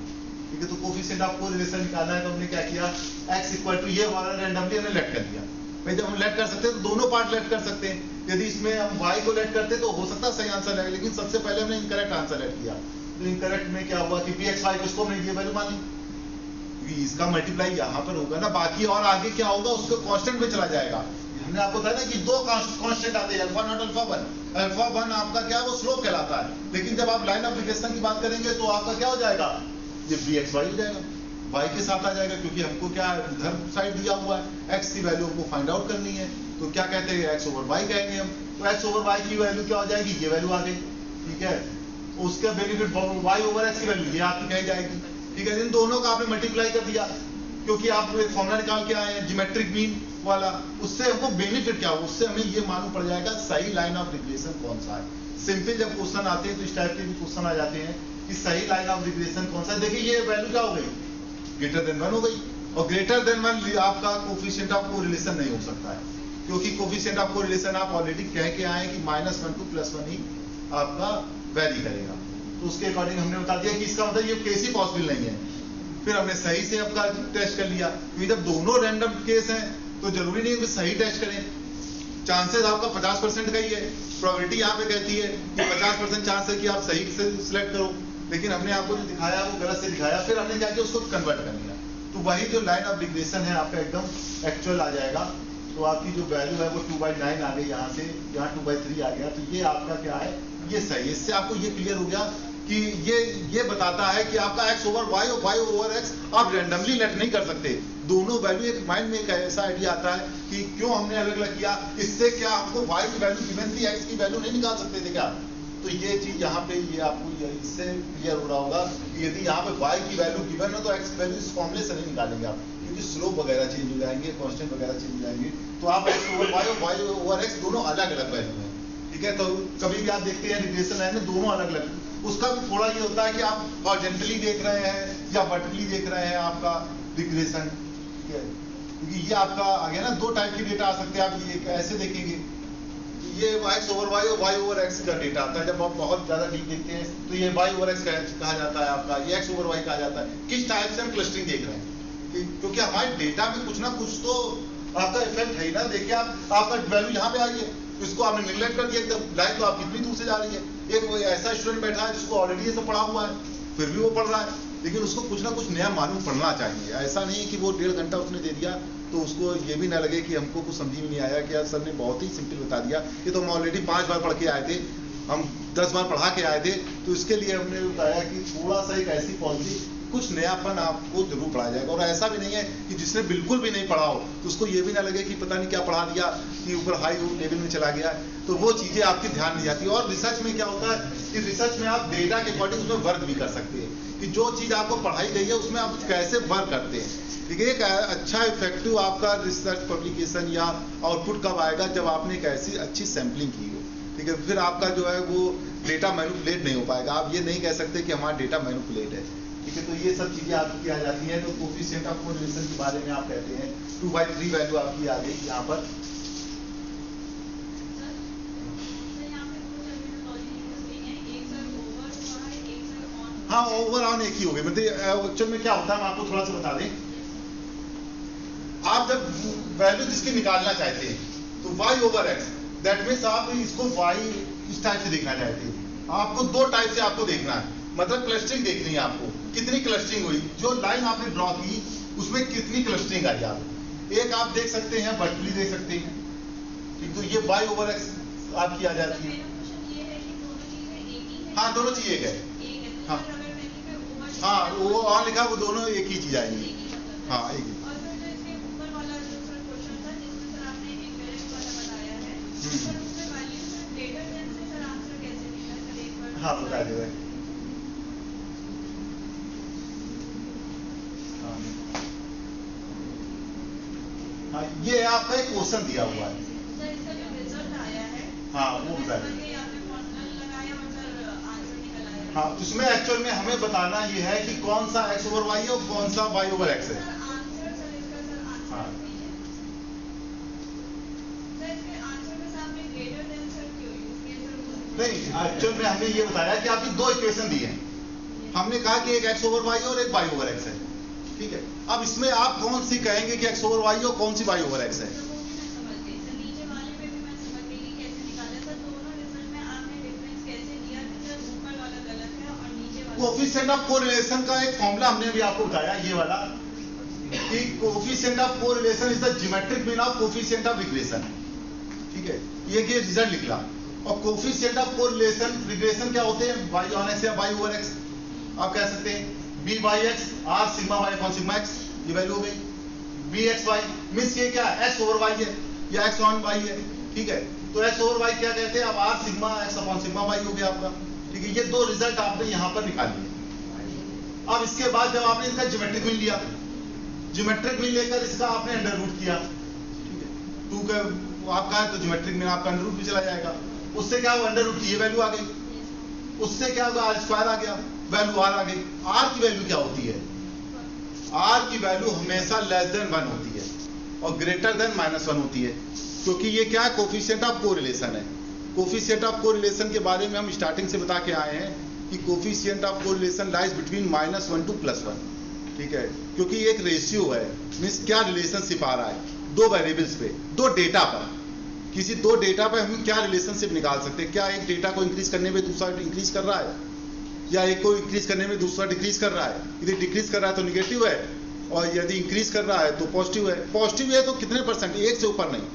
ठीक है, तो कोएफिशिएंट ऑफ कोरिलेशन निकालना है तो हमने क्या किया, x इक्वल टू ये वाला रैंडमली हमने लेट कर दिया। भाई जब हम लेट कर सकते हैं तो दोनों पार्ट लेट कर सकते हैं। यदि इसमें हम y को लेट करते तो हो सकता है सही आंसर आएगा, लेकिन सबसे पहले हमने इनकरेक्ट आंसर लेट किया। तो इनकरेक्ट में क्या हुआ कि pxy को इसको हमने ये वैल्यू मान ली, क्योंकि इसका मल्टीप्लाई यहाँ पर होगा ना, बाकी और आगे क्या होगा उसको कांस्टेंट में चला जाएगा। हमने आपको बताया ना कि दो कांस्टेंट आते हैं, alpha not alpha one. Alpha one आपका क्या है, वो स्लोप कहलाता है, लेकिन जब आप लाइन ऑफ रिग्रेशन की बात करेंगे तो आपका क्या हो जाएगा, ये bxy हो जाएगा, y के साथ आ जाएगा, क्योंकि हमको क्या इधर साइड दिया हुआ है, x की वैल्यू हमको फाइंड आउट करनी है। तो क्या कहते हैं, x ओवर y कहेंगे हम। तो x ओवर y की वैल्यू क्या हो जाएगी, ये वैल्यू आ गई। ठीक है, उसका बेनिफिट y ओवर x की वैल्यू ये आपकी कही जाएगी। ठीक है, इन दोनों का आपने मल्टीप्लाई कर दिया, क्योंकि आप एक फॉर्मूला निकाल के आए हैं ज्योमेट्रिक मीन वाला, उससे हमको बेनिफिट क्या हो, उससे हमें ये मालूम पड़ जाएगा सही लाइन ऑफ रिग्रेशन कौन सा है। सिंपल जब क्वेश्चन आते हैं तो इस टाइप के भी क्वेश्चन आ जाते हैं कि सही लाइन ऑफ रिग्रेशन कौन सा है। देखिए ये वैल्यू क्या हो गई, ग्रेटर देन 1 हो गई, और ग्रेटर देन 1 आपका कोफिशिएंट ऑफ कोरिलेशन नहीं हो सकता है, क्योंकि कोफिशिएंट ऑफ कोरिलेशन आप ऑलरेडी कह के आए कि -1 to +1 ही आपका वेरी करेगा। तो उसके अकॉर्डिंग हमने बता दिया कि इसका मतलब ये केस ही पॉसिबल नहीं है। फिर हमने सही से आपका टेस्ट कर लिया, क्योंकि जब दोनों रैंडम केस हैं तो जरूरी नहीं है कि सही टेस्ट करें। चांसेस आपका 50% का ही है, प्रोबेबिलिटी यहाँ पे कहती है कि 50% चांस है कि आप सही से सिलेक्ट करो, लेकिन हमने आपको जो दिखाया वो गलत से दिखाया, फिर हमने क्या किया उसको कन्वर्ट कर लिया। तो वही जो लाइन ऑफ रिग्रेशन है आपका एकदम एक्चुअल आ जाएगा। तो आपकी जो वैल्यू है वो 2/9 आ गई, यहाँ से यहाँ 2/3 आ गया। तो ये आपका क्या है, ये सही है। इससे आपको ये क्लियर हो गया कि ये बताता है कि आपका x ओवर y और y ओवर x आप रैंडमली लेट नहीं कर सकते। दोनों वैल्यू एक माइंड में एक ऐसा आइडिया आता है कि क्यों हमने अलग अलग किया, इससे क्या हमको y की वैल्यू गिवन थी, x की वैल्यू नहीं निकाल सकते थे क्या। तो ये चीज यहाँ पे ये आपको इससे क्लियर हो रहा होगा कि यदि यहाँ पे y की वैल्यू गिवन है तो x की वैल्यू इस फॉर्मूले से नहीं निकालेंगे आप, क्योंकि स्लोप वगैरह चेंज हो जाएंगे, कांस्टेंट वगैरह चेंज हो जाएंगे। तो आप x ओवर y और y ओवर x दोनों अलग अलग वैल्यू है, ठीक है। तो कभी भी आप देखते हैं रिग्रेशन लाइन में दोनों अलग अलग, उसका भी थोड़ा ये होता है कि आप हॉरिजॉन्टली देख रहे हैं या वर्टिकली देख रहे हैं आपका रिग्रेशन, ठीक है। क्योंकि ये आपका आ गया ना, दो टाइप की डेटा आ सकते हैं। आप ये ऐसे देखेंगे, ये x ओवर y और y ओवर x का डेटा आता है। जब आप बहुत ज्यादा डीप देखते हैं तो ये y ओवर x कहा जाता है आपका, ये x ओवर y कहा जाता है। किस टाइप से हम क्लस्टरिंग देख रहे हैं, क्योंकि हमारे डेटा में कुछ ना कुछ तो आपका इफेक्ट है ही ना। देखिए आपका वैल्यू यहाँ पे आई है, इसको आपने निगलेक्ट कर दिया एकदम, लाइन तो आप कितनी दूर से जा रही है। एक वो ऐसा स्टूडेंट बैठा है जिसको ऑलरेडी ये सब पढ़ा हुआ है, फिर भी वो पढ़ रहा है, लेकिन उसको कुछ ना कुछ नया मालूम पड़ना चाहिए। ऐसा नहीं है कि वो 1.5 घंटा उसने दे दिया तो उसको ये भी ना लगे कि हमको कुछ समझ में नहीं आया, कि यार सर ने बहुत ही सिंपल बता दिया, ये तो हम ऑलरेडी 5 बार पढ़ के आए थे, हम 10 बार पढ़ा के आए थे। तो इसके लिए हमने बताया कि थोड़ा सा एक ऐसी पॉलिसी, कुछ नयापन आपको जरूर पढ़ाया जाएगा। और ऐसा भी नहीं है कि जिसने बिल्कुल भी नहीं पढ़ा हो तो उसको ये भी ना लगे कि पता नहीं क्या पढ़ा दिया, कि ऊपर हाई लेवल में चला गया, तो वो चीजें आपकी ध्यान नहीं जाती। और रिसर्च में क्या होता है कि रिसर्च में आप डेटा के अकॉर्डिंग उसमें वर्क भी कर सकते हैं, कि जो चीज आपको पढ़ाई गई है उसमें आप कैसे वर्क करते हैं, ठीक है। एक अच्छा इफेक्टिव आपका रिसर्च पब्लिकेशन या आउटपुट कब आएगा, जब आपने एक ऐसी अच्छी सैम्पलिंग की हो, ठीक है। फिर आपका जो है वो डेटा मैनिपुलेट नहीं हो पाएगा। आप ये नहीं कह सकते कि हमारा डेटा मैनिपुलेट है, ठीक है। तो ये सब चीजें आपकी आ जाती हैं। तो कोफिशिएंट ऑफ कोरिलेशन के बारे में आप कहते हैं 2/3 वैल्यू आपकी आ गई यहाँ पर। हाँ, ओवर ऑन एक ही हो गए। मतलब एक्चुअल में क्या होता है, हम आपको थोड़ा सा बता दें। आप जब वैल्यू जिसकी निकालना चाहते हैं तो y over x, that means आप इसको y इस टाइप से देखना चाहते हैं। आपको दो टाइप से आपको देखना है, मतलब क्लस्टरिंग देखनी है आपको, कितनी क्लस्टरिंग हुई, जो लाइन आपने ड्रॉ की उसमें कितनी क्लस्टरिंग आई। आप एक आप देख सकते हैं, वर्टिकली देख सकते हैं, ठीक। तो ये y ओवर x आपकी आ जाती है। हाँ, दोनों चीज एक है। हाँ हाँ, वो और लिखा, वो दोनों एक ही चीज आएंगी। हाँ, एक ही। हाँ, बता दे भाई। हाँ, ये आपका एक क्वेश्चन दिया हुआ है। हाँ, वो बता दें। हाँ, उसमें एक्चुअल में हमें बताना ये है कि कौन सा x ओवर y है और कौन सा y ओवर x है। हाँ, नहीं, एक्चुअल में हमने ये बताया कि आपकी दो इक्वेशन दी है। हमने कहा कि एक x ओवर y और एक y ओवर x है, ठीक है। अब इसमें आप कौन सी कहेंगे कि x ओवर y और कौन सी y ओवर x है। कोफिशिएंट ऑफ कोरिलेशन का एक फॉर्मूला हमने भी आपको बताया, ये वाला, कि coefficient of correlation is the geometric mean of coefficient of regression, ठीक है। ये रिजल्ट निकला। और कोफिशिएंट ऑफ कोरिलेशन रिग्रेशन क्या होते हैं, y ऑन x या y ओवर x, आप कह सकते हैं b by x r sigma y upon sigma x, ये वैल्यू हो गई। b x y मींस ये क्या x ओवर y है या x ऑन y है, ठीक है। तो x ओवर y क्या कहते हैं, अब r sigma x upon sigma y हो गया आपका, ठीक है। ये दो रिजल्ट आपने यहाँ पर निकाल लिए। अब इसके बाद जब आपने इनका ज्योमेट्रिक मीन लिया, ज्योमेट्रिक मीन लेकर इसका आपने अंडर रूट किया, ठीक 2 का आपका है तो ज्योमेट्रिक मीन आपका अंडर रूट भी चला जाएगा। उससे क्या होगा, अंडर रूट की ये वैल्यू आ गई, उससे क्या होगा, आर स्क्वायर आ गया, वैल्यू आर आ गई। आर की वैल्यू क्या होती है, आर की वैल्यू हमेशा लेस देन 1 होती है और ग्रेटर देन -1 होती है, क्योंकि ये क्या है, कोफिशिएंट ऑफ कोरिलेशन है। कोफिशिएंट ऑफ कोरिलेशन के बारे में हम स्टार्टिंग से बता के आए हैं कि coefficient of correlation lies between -1 to +1, ठीक है, क्योंकि एक रेशियो है, मीन्स क्या रिलेशनशिप आ रहा है दो वेरिएबल्स पे, दो डेटा पर, किसी दो डेटा पे हम क्या रिलेशनशिप निकाल सकते हैं। क्या एक डेटा को इंक्रीज करने में दूसरा इंक्रीज कर रहा है, या एक को इंक्रीज करने में दूसरा डिक्रीज कर रहा है। यदि डिक्रीज कर रहा है तो निगेटिव है, और यदि इंक्रीज कर रहा है तो पॉजिटिव है। पॉजिटिव है तो कितने %, 1 से ऊपर नहीं,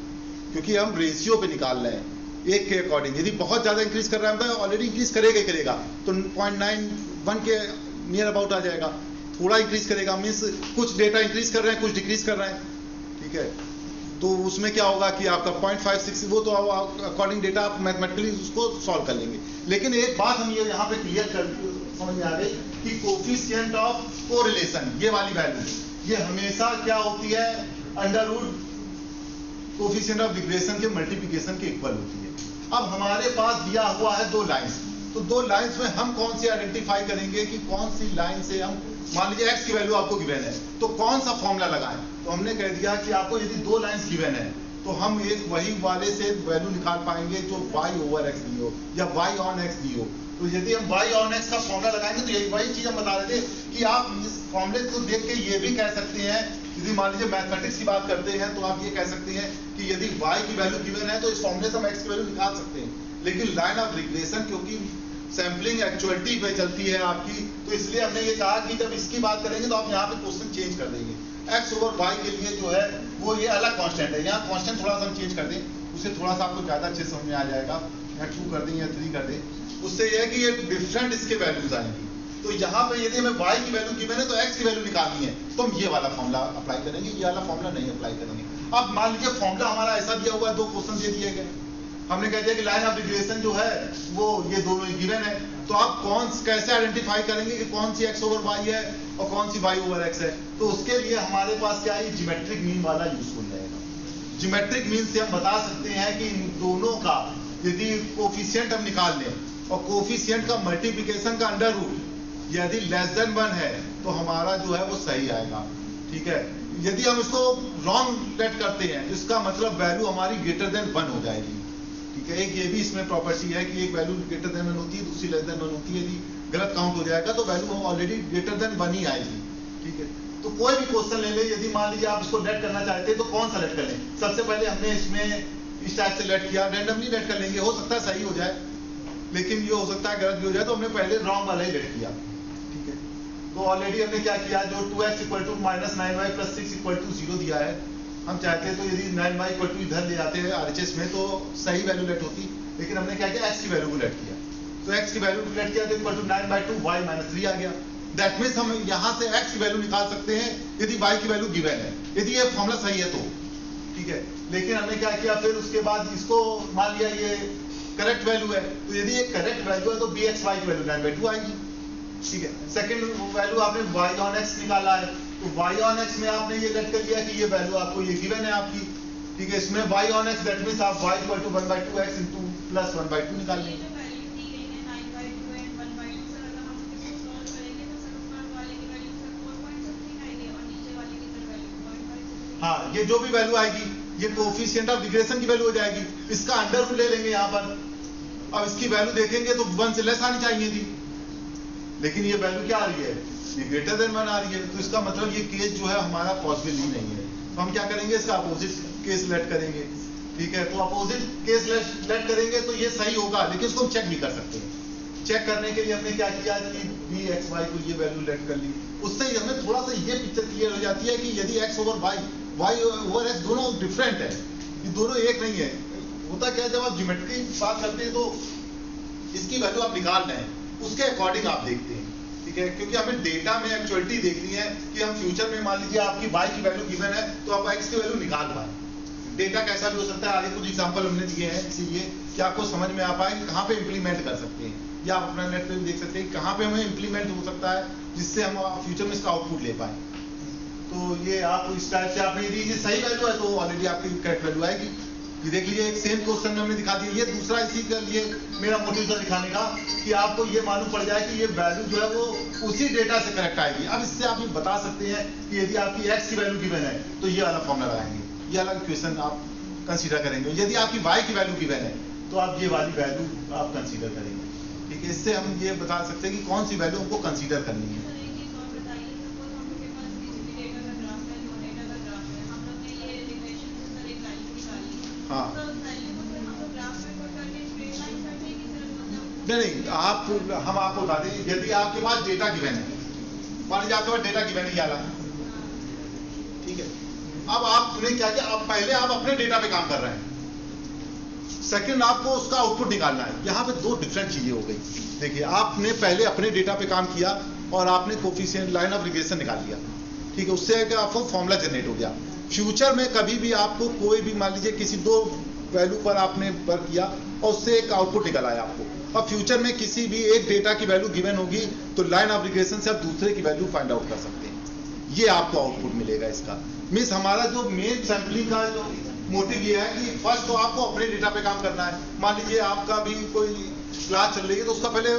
क्योंकि हम रेशियो पे निकाल रहे हैं 1 के अकॉर्डिंग। यदि बहुत ज्यादा इंक्रीज कर रहा है, ऑलरेडी इंक्रीज करेगा ही करेगा, तो 0.91 के नियर अबाउट आ जाएगा। थोड़ा इंक्रीज करेगा मीन्स कुछ डेटा इंक्रीज कर रहे हैं, कुछ डिक्रीज कर रहे हैं, ठीक है, तो उसमें क्या होगा कि आपका 0.56, वो तो अकॉर्डिंग डेटा आप मैथमेटिकली उसको सॉल्व कर लेंगे। लेकिन एक बात हम ये यहाँ पे क्लियर कर समझ में आ गई कि कोफिशिएंट ऑफ कोरिलेशन, ये वाली वैल्यू, ये हमेशा क्या होती है, under root coefficient of regression के मल्टीप्लिकेशन के इक्वल होती है। अब हमारे पास दिया हुआ है 2 लाइंस, तो 2 लाइंस में हम कौन सी आइडेंटिफाई करेंगे कि कौन सी लाइन से हम, मान लीजिए x की वैल्यू आपको गिवन है, तो कौन सा फॉर्मूला लगाएं। तो हमने कह दिया कि आपको यदि 2 लाइंस गिवन है तो हम एक वही वाले से वैल्यू निकाल पाएंगे जो y/x दी हो या y/x दी हो। तो यदि हम y/x का फॉर्मूला लगाएंगे तो यही वही चीज हम बता रहे थे कि आप इस फॉर्मूले को देख के ये भी कह सकते हैं, यदि मान लीजिए मैथमेटिक्स की बात करते हैं तो आप ये कह सकते हैं कि यदि y की वैल्यू गिवन है तो इस फॉर्मूले से हम x की वैल्यू निकाल सकते हैं। लेकिन लाइन ऑफ रिग्रेशन क्योंकि सैम्पलिंग एक्चुअलिटी पे चलती है आपकी, तो इसलिए हमने ये कहा कि जब इसकी बात करेंगे तो आप यहाँ पे क्वेश्चन चेंज कर देंगे। x/y के लिए जो है वो ये अलग कांस्टेंट है, यहाँ कांस्टेंट थोड़ा सा हम चेंज कर दें, उससे थोड़ा सा आपको ज्यादा अच्छे समझ में आ जाएगा। या 2 कर दें या 3 कर दें, उससे यह है कि ये डिफरेंट इसके वैल्यूज आएंगी। तो यहाँ पे यदि हमें y की वैल्यू गिवन है तो x की वैल्यू निकालनी है, तो हम ये वाला फॉर्मूला अप्लाई करेंगे, ये वाला फॉर्मूला नहीं अप्लाई करेंगे। अब मान लीजिए फॉर्मूला हमारा ऐसा दिया हुआ है, 2 क्वेश्चन दे दिए गए, हमने कह दिया कि लाइन ऑफ रिग्रेशन जो है वो ये दोनों गिवन है, तो आप कैसे आइडेंटिफाई करेंगे कि कौन सी x/y है और कौन सी y/x है। तो उसके लिए हमारे पास क्या है, ज्योमेट्रिक मीन वाला यूजफुल रहेगा। ज्योमेट्रिक मीन से हम बता सकते हैं कि इन दोनों का यदि कोफिशिएंट हम निकाल लें और कोफिशिएंट का मल्टीप्लिकेशन का अंडर रूट यदि लेस देन 1 है तो हमारा जो है वो सही आएगा, ठीक है। यदि हम इसको रॉन्ग लेट करते हैं, इसका मतलब वैल्यू हमारी ग्रेटर देन 1 हो जाएगी, ठीक है। एक ये भी इसमें प्रॉपर्टी है कि एक वैल्यू ग्रेटर देन 1 होती है, दूसरी लेस देन 1 होती है। यदि गलत काउंट हो जाएगा तो वैल्यू ऑलरेडी ग्रेटर देन 1 ही आएगी, ठीक है। तो कोई भी क्वेश्चन ले ले, यदि मान लीजिए आप इसको लेट करना चाहते हैं तो कौन सा लेट कर लें। सबसे पहले हमने इसमें इस टाइप से लेट किया, रैंडमली लेट कर लेंगे, हो सकता है सही हो जाए लेकिन ये हो सकता है गलत भी हो जाए, तो हमने पहले रॉन्ग वाला ही लेट किया, ठीक है। तो ऑलरेडी हमने क्या किया, जो 2x = -9y + 6 = 0 दिया है, हम चाहते हैं तो यदि 9y = इधर ले आते हैं RHS में तो सही वैल्यू लेट होती, लेकिन हमने क्या किया, x की वैल्यू को लेट किया। तो x की वैल्यू को लेट किया तो = 9/2 y - 3 आ गया। दैट मीन्स हम यहाँ से x की वैल्यू निकाल सकते हैं यदि y की वैल्यू गिवन है, यदि ये फॉर्मूला सही है तो, ठीक है। लेकिन हमने क्या किया, फिर उसके बाद इसको मान लिया ये करेक्ट वैल्यू है, तो यदि ये करेक्ट वैल्यू है तो bxy की वैल्यू 9/2 आएगी, ठीक है। सेकंड वैल्यू आपने y/x निकाला है, तो y/x में आपने ये लेट कर लिया कि ये वैल्यू आपको ये गिवन है आपकी, ठीक है। इसमें y/x दैट मींस आप y = 1/2x + 1/2 निकाल लेंगे। हाँ, ये जो भी वैल्यू आएगी ये कोफिशिएंट ऑफ रिग्रेशन की वैल्यू हो जाएगी, इसका अंडर रूट ले लेंगे यहाँ पर। अब इसकी वैल्यू देखेंगे तो 1 से लेस आनी चाहिए थी, लेकिन ये वैल्यू क्या आ रही है, ये ग्रेटर देन 1 आ रही है, तो इसका मतलब ये केस जो है हमारा पॉसिबल ही नहीं है। तो हम क्या करेंगे, इसका अपोजिट केस लेट करेंगे, ठीक है। तो अपोजिट केस लेट करेंगे तो ये सही होगा, लेकिन इसको हम चेक भी कर सकते हैं। चेक करने के लिए हमने क्या किया कि bxy को ये वैल्यू लेट कर ली, उससे हमें थोड़ा सा ये पिक्चर क्लियर हो जाती है कि यदि x/y y/x दोनों डिफरेंट है, ये दोनों एक नहीं है। होता क्या है, जब आप ज्योमेट्री की बात करते हैं तो इसकी वैल्यू आप निकाल रहे हैं, उसके अकॉर्डिंग आप देखते हैं, ठीक है। क्योंकि हमें डेटा में एक्चुअलिटी देखनी है कि हम फ्यूचर में मान लीजिए आपकी y की वैल्यू गिवन है तो आप x की वैल्यू निकाल पाए। डेटा कैसा भी हो सकता है, आगे कुछ एग्जांपल हमने दिए हैं इसीलिए कि आपको समझ में आ पाए कहाँ पे इंप्लीमेंट कर सकते हैं, या आप अपना नेट पे भी देख सकते हैं कहाँ पे हमें इंप्लीमेंट हो सकता है जिससे हम फ्यूचर में इसका आउटपुट ले पाए। तो तो ये आप इस टाइप से आपने यदि ये सही वैल्यू है तो ऑलरेडी आपकी करेक्ट वैल्यू आएगी। ये देख लीजिए एक सेम क्वेश्चन में हमने दिखा दिया। ये दूसरा इसी के लिए मेरा मोटिव था दिखाने का कि आपको ये मालूम पड़ जाए कि ये वैल्यू जो है वो उसी डेटा से करेक्ट आएगी। अब इससे आप ये बता सकते हैं कि यदि आपकी x की वैल्यू गिवन है तो ये अलग फॉर्मूला लगाएंगे, ये अलग क्वेश्चन आप कंसीडर करेंगे। यदि आपकी y की वैल्यू गिवन है तो आप ये वाली वैल्यू आप कंसीडर करेंगे। ठीक है, इससे हम ये बता सकते हैं कि कौन सी वैल्यू हमको कंसीडर करनी है। हाँ नहीं, आप हम आपको बता दें, यदि आपके पास डेटा गिवन है, मान लीजिए आपके पास डेटा गिवन है ये वाला, ठीक है। अब आपने क्या किया, अब पहले आप अपने डेटा पे काम कर रहे हैं, सेकंड आपको उसका आउटपुट निकालना है। यहाँ पे दो डिफरेंट चीजें हो गई। देखिए, आपने पहले अपने डेटा पे काम किया और आपने कोफिशिएंट लाइन ऑफ रिग्रेशन निकाल लिया, ठीक है, उससे आपको फॉर्मूला जनरेट हो गया। फ्यूचर में कभी भी आपको कोई भी मान लीजिए किसी दो वैल्यू पर आपने वर्क किया और उससे एक आउटपुट निकल आया आपको। अब फ्यूचर में किसी भी एक डेटा की वैल्यू गिवन होगी तो लाइन ऑफ रिग्रेशन से आप दूसरे की वैल्यू फाइंड आउट कर सकते हैं। ये आपको आउटपुट मिलेगा इसका। मीन्स हमारा जो मेन सैम्पलिंग का जो मोटिव ये है कि फर्स्ट तो आपको अपने डेटा पे काम करना है। मान लीजिए आपका भी कोई क्लास चल रही है तो उसका पहले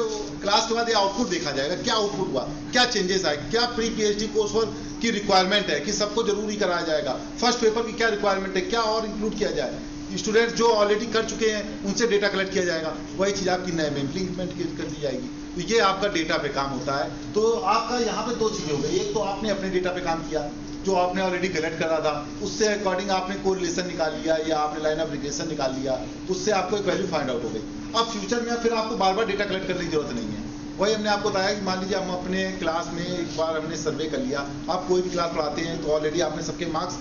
क्लास के बाद ये आउटपुट देखा जाएगा, क्या आउटपुट हुआ, क्या चेंजेस आए, क्या प्री पीएचडी कोर्स वर्क की रिक्वायरमेंट है कि सबको जरूरी कराया जाएगा, फर्स्ट पेपर की क्या रिक्वायरमेंट है, क्या और इंक्लूड किया जाए, स्टूडेंट जो ऑलरेडी कर चुके हैं उनसे डेटा कलेक्ट किया जाएगा, वही चीज आपकी नए में इम्प्लीमेंट कर दी जाएगी। तो ये आपका डेटा पे काम होता है। तो आपका यहाँ पे दो चीजें हो गई, एक तो आपने अपने डेटा पे काम किया जो आपने ऑलरेडी कलेक्ट करा था, उससे अकॉर्डिंग आपने कोरिलेशन निकाल लिया या आपने लाइन ऑफ रिग्रेशन निकाल लिया, उससे आपको एक वैल्यू फाइंड आउट हो गई। अब फ्यूचर में फिर आपको बार बार डेटा कलेक्ट करने की जरूरत नहीं है। वही हमने आपको बताया कि मान लीजिए हम अपने क्लास में एक बार हमने सर्वे कर लिया, आप कोई भी क्लास पढ़ाते हैं तो ऑलरेडी आपने सबके मार्क्स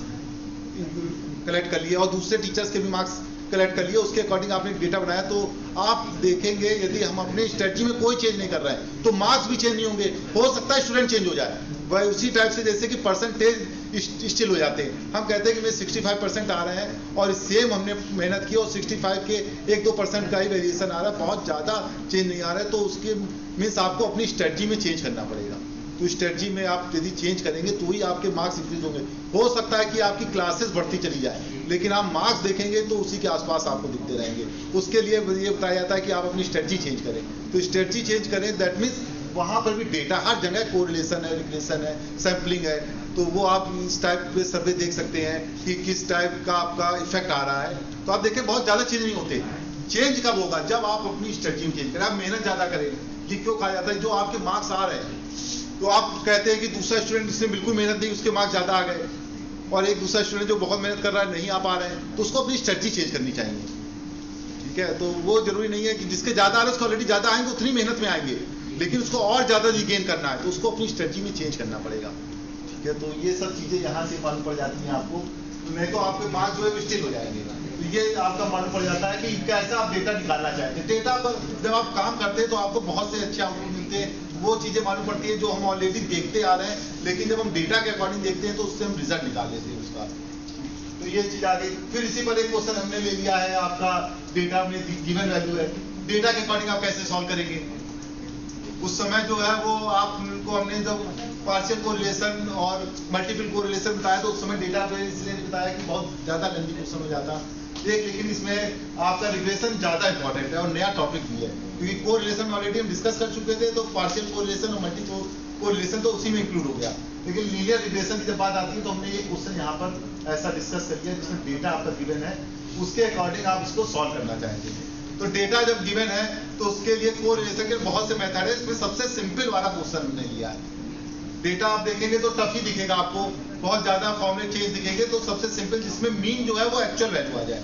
कलेक्ट कर लिए और दूसरे टीचर्स के भी मार्क्स कलेक्ट कर लिए, उसके अकॉर्डिंग आपने डेटा बनाया। तो आप देखेंगे यदि हम अपने स्ट्रेटजी में कोई चेंज नहीं कर रहे हैं तो मार्क्स भी चेंज नहीं होंगे, हो सकता है स्टूडेंट चेंज हो जाए। वही उसी टाइप से जैसे कि परसेंटेज स्टिल हो जाते हैं, हम कहते हैं कि मेरे 65% आ रहे हैं और सेम हमने मेहनत की और 65 के 1-2% का ही वेरिएशन आ रहा है, बहुत ज़्यादा चेंज नहीं आ रहा है, तो उसके मीन्स आपको अपनी स्ट्रेटजी में चेंज करना पड़ेगा। तो स्ट्रेटजी में आप यदि चेंज करेंगे तो ही आपके मार्क्स इंक्रीज होंगे। हो सकता है कि आपकी क्लासेस बढ़ती चली जाए लेकिन आप मार्क्स देखेंगे तो उसी के आसपास आपको दिखते रहेंगे। उसके लिए ये बताया जाता है कि आप अपनी स्ट्रेटजी चेंज करें। तो स्ट्रेटजी चेंज करें, दैट मीन्स वहाँ पर भी डेटा हर जगह कोरिलेशन है, रिग्रेशन है, सैम्पलिंग है, तो वो आप इस टाइप के सर्वे देख सकते हैं कि किस टाइप का आपका इफेक्ट आ रहा है। तो आप देखें बहुत ज़्यादा चेंज नहीं होते। चेंज कब होगा, जब आप अपनी स्ट्रेटजी में चेंज करें, आप मेहनत ज़्यादा करें। ये क्यों कहा जाता है, जो आपके मार्क्स आ रहे हैं तो आप कहते हैं कि दूसरा स्टूडेंट जिसने बिल्कुल मेहनत नहीं उसके मार्क्स ज़्यादा आ गए और एक दूसरा स्टूडेंट जो बहुत मेहनत कर रहा है नहीं आ पा रहे हैं, तो उसको अपनी स्ट्रेटजी चेंज करनी चाहिए। ठीक है, तो वो जरूरी नहीं है कि जिसके ज़्यादा आ रहे हैं उसको ऑलरेडी ज़्यादा आएंगे, उतनी मेहनत में आएंगे, लेकिन उसको और ज़्यादा रिगेन करना है तो उसको अपनी स्ट्रेटजी में चेंज करना पड़ेगा। ठीक है, तो ये सब चीज़ें यहाँ से मालूम पड़ जाती हैं आपको, तो नहीं तो आपके मार्क्स जो है स्टिल हो जाएंगे। तो ये आपका मालूम पड़ जाता है कि कैसे आप डेटा निकालना चाहते हैं। डेटा पर जब आप काम करते हैं तो आपको बहुत से अच्छे आउटपुट मिलते हैं, वो चीज़ें मालूम पड़ती है जो हम ऑलरेडी देखते आ रहे हैं, लेकिन जब हम डेटा के अकॉर्डिंग देखते हैं तो उससे हम रिजल्ट निकाल लेते हैं उसका। तो ये चीज़ आ गई। फिर इसी पर एक क्वेश्चन हमने ले लिया है, आपका डेटा में गिवन वैल्यू है, डेटा के अकॉर्डिंग आप कैसे सॉल्व करेंगे। उस समय जो है वो आपको हमने जब पार्शियल कोरिलेशन और मल्टीपल कोरिलेशन बताया तो उस समय डेटा पे इसलिए बताया कि बहुत ज़्यादा लेंथी क्वेश्चन हो जाता एक, लेकिन इसमें आपका रिग्रेशन ज़्यादा इंपॉर्टेंट है और नया टॉपिक भी है क्योंकि कोरिलेशन ऑलरेडी हम डिस्कस कर चुके थे, तो पार्शियल कोरिलेशन और मल्टीपल कोरिलेशन तो उसी में इंक्लूड हो गया। लेकिन लीनियर रिग्रेशन की जब बात आती है तो हमने ये क्वेश्चन यहाँ पर ऐसा डिस्कस कर लिया जिसमें डेटा आपका गिवन है, उसके अकॉर्डिंग आप इसको सॉल्व करना चाहते हैं। तो डेटा जब गिवन है तो उसके लिए कोरिलेशन के बहुत से मेथड है, इसमें सबसे सिंपल वाला क्वेश्चन हमने लिया है। डेटा आप देखेंगे तो टफ ही दिखेगा आपको, बहुत ज्यादा फॉर्मूले चेंज दिखेंगे, तो सबसे सिंपल जिसमें मीन जो है वो एक्चुअल वैल्यू आ जाए,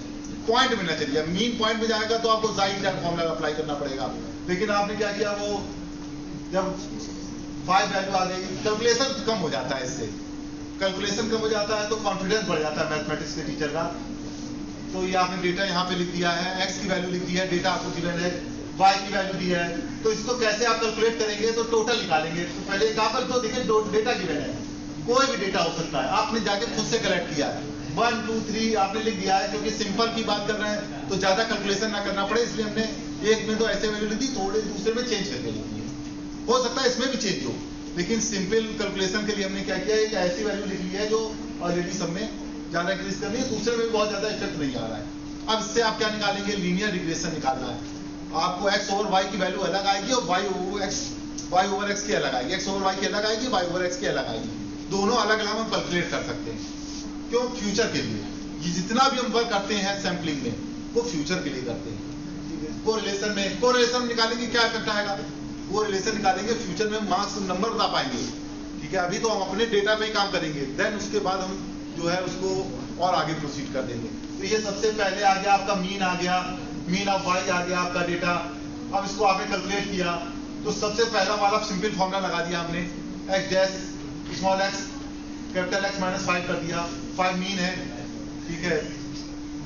पॉइंट में ना चलिए। मीन पॉइंट में जाएगा तो आपको जाइड फॉर्मूला अप्लाई करना पड़ेगा, लेकिन आपने क्या किया, वो जब 5 वैल्यू आ गई, कैलकुलेशन कम हो जाता है, इससे कैलकुलेशन कम हो जाता है तो कॉन्फिडेंस बढ़ जाता है मैथमेटिक्स के टीचर का। तो ये आपने डेटा यहाँ पे लिख दिया है, x की वैल्यू लिख दी है, डेटा आपको गिवन है, y की वैल्यू दी है, तो इसको कैसे आप कैलकुलेट करेंगे, तो टोटल निकालेंगे। तो पहले एक आप तो देखिए डेटा गिवन है, कोई भी डेटा हो सकता है, आपने जाके खुद से कलेक्ट किया है, 1 2 3 आपने लिख दिया है, क्योंकि सिंपल की बात कर रहे हैं तो ज्यादा कैलकुलेशन ना करना पड़े, इसलिए हमने एक में तो ऐसे वैल्यू लिख दी, थोड़े दूसरे में चेंज करके लिख दी। हो सकता है इसमें भी चेंज हो, लेकिन सिंपल कैलकुलेशन के लिए हमने क्या किया, एक ऐसी वैल्यू लिख ली है जो ऑलरेडी सब में ज्यादा इंक्रीज करनी है, दूसरे में भी बहुत ज्यादा इफेक्ट नहीं आ रहा है। अब इससे आप क्या निकालेंगे, लीनियर रिग्रेशन निकालना है आपको। x ओवर y की वैल्यू अलग आएगी और y ओवर x की अलग आएगी, x ओवर y की अलग आएगी, y ओवर x की अलग आएगी। दोनों अलग अलग हम कैलकुलेट कर सकते हैं। क्यों? फ्यूचर के लिए। ये जितना भी हम वर्क करते हैं सैम्पलिंग में वो फ्यूचर के लिए करते हैं। कोरिलेशन निकालेंगे, क्या इफेक्ट आएगा, कोरिलेशन निकालेंगे, फ्यूचर में मार्क्स नंबर बता पाएंगे। ठीक है, अभी तो हम अपने डेटा पे ही काम करेंगे, देन उसके बाद हम जो है उसको और आगे प्रोसीड कर देंगे। तो ये सबसे पहले आ गया आपका मीन, आ गया मीन ऑफ वाई, आ गया आपका डेटा। अब इसको आपने कैलकुलेट किया तो सबसे पहला वाला सिंपल फॉर्मूला लगा दिया हमने, x dash small x capital x minus 5 कर दिया, 5 मीन है। ठीक है,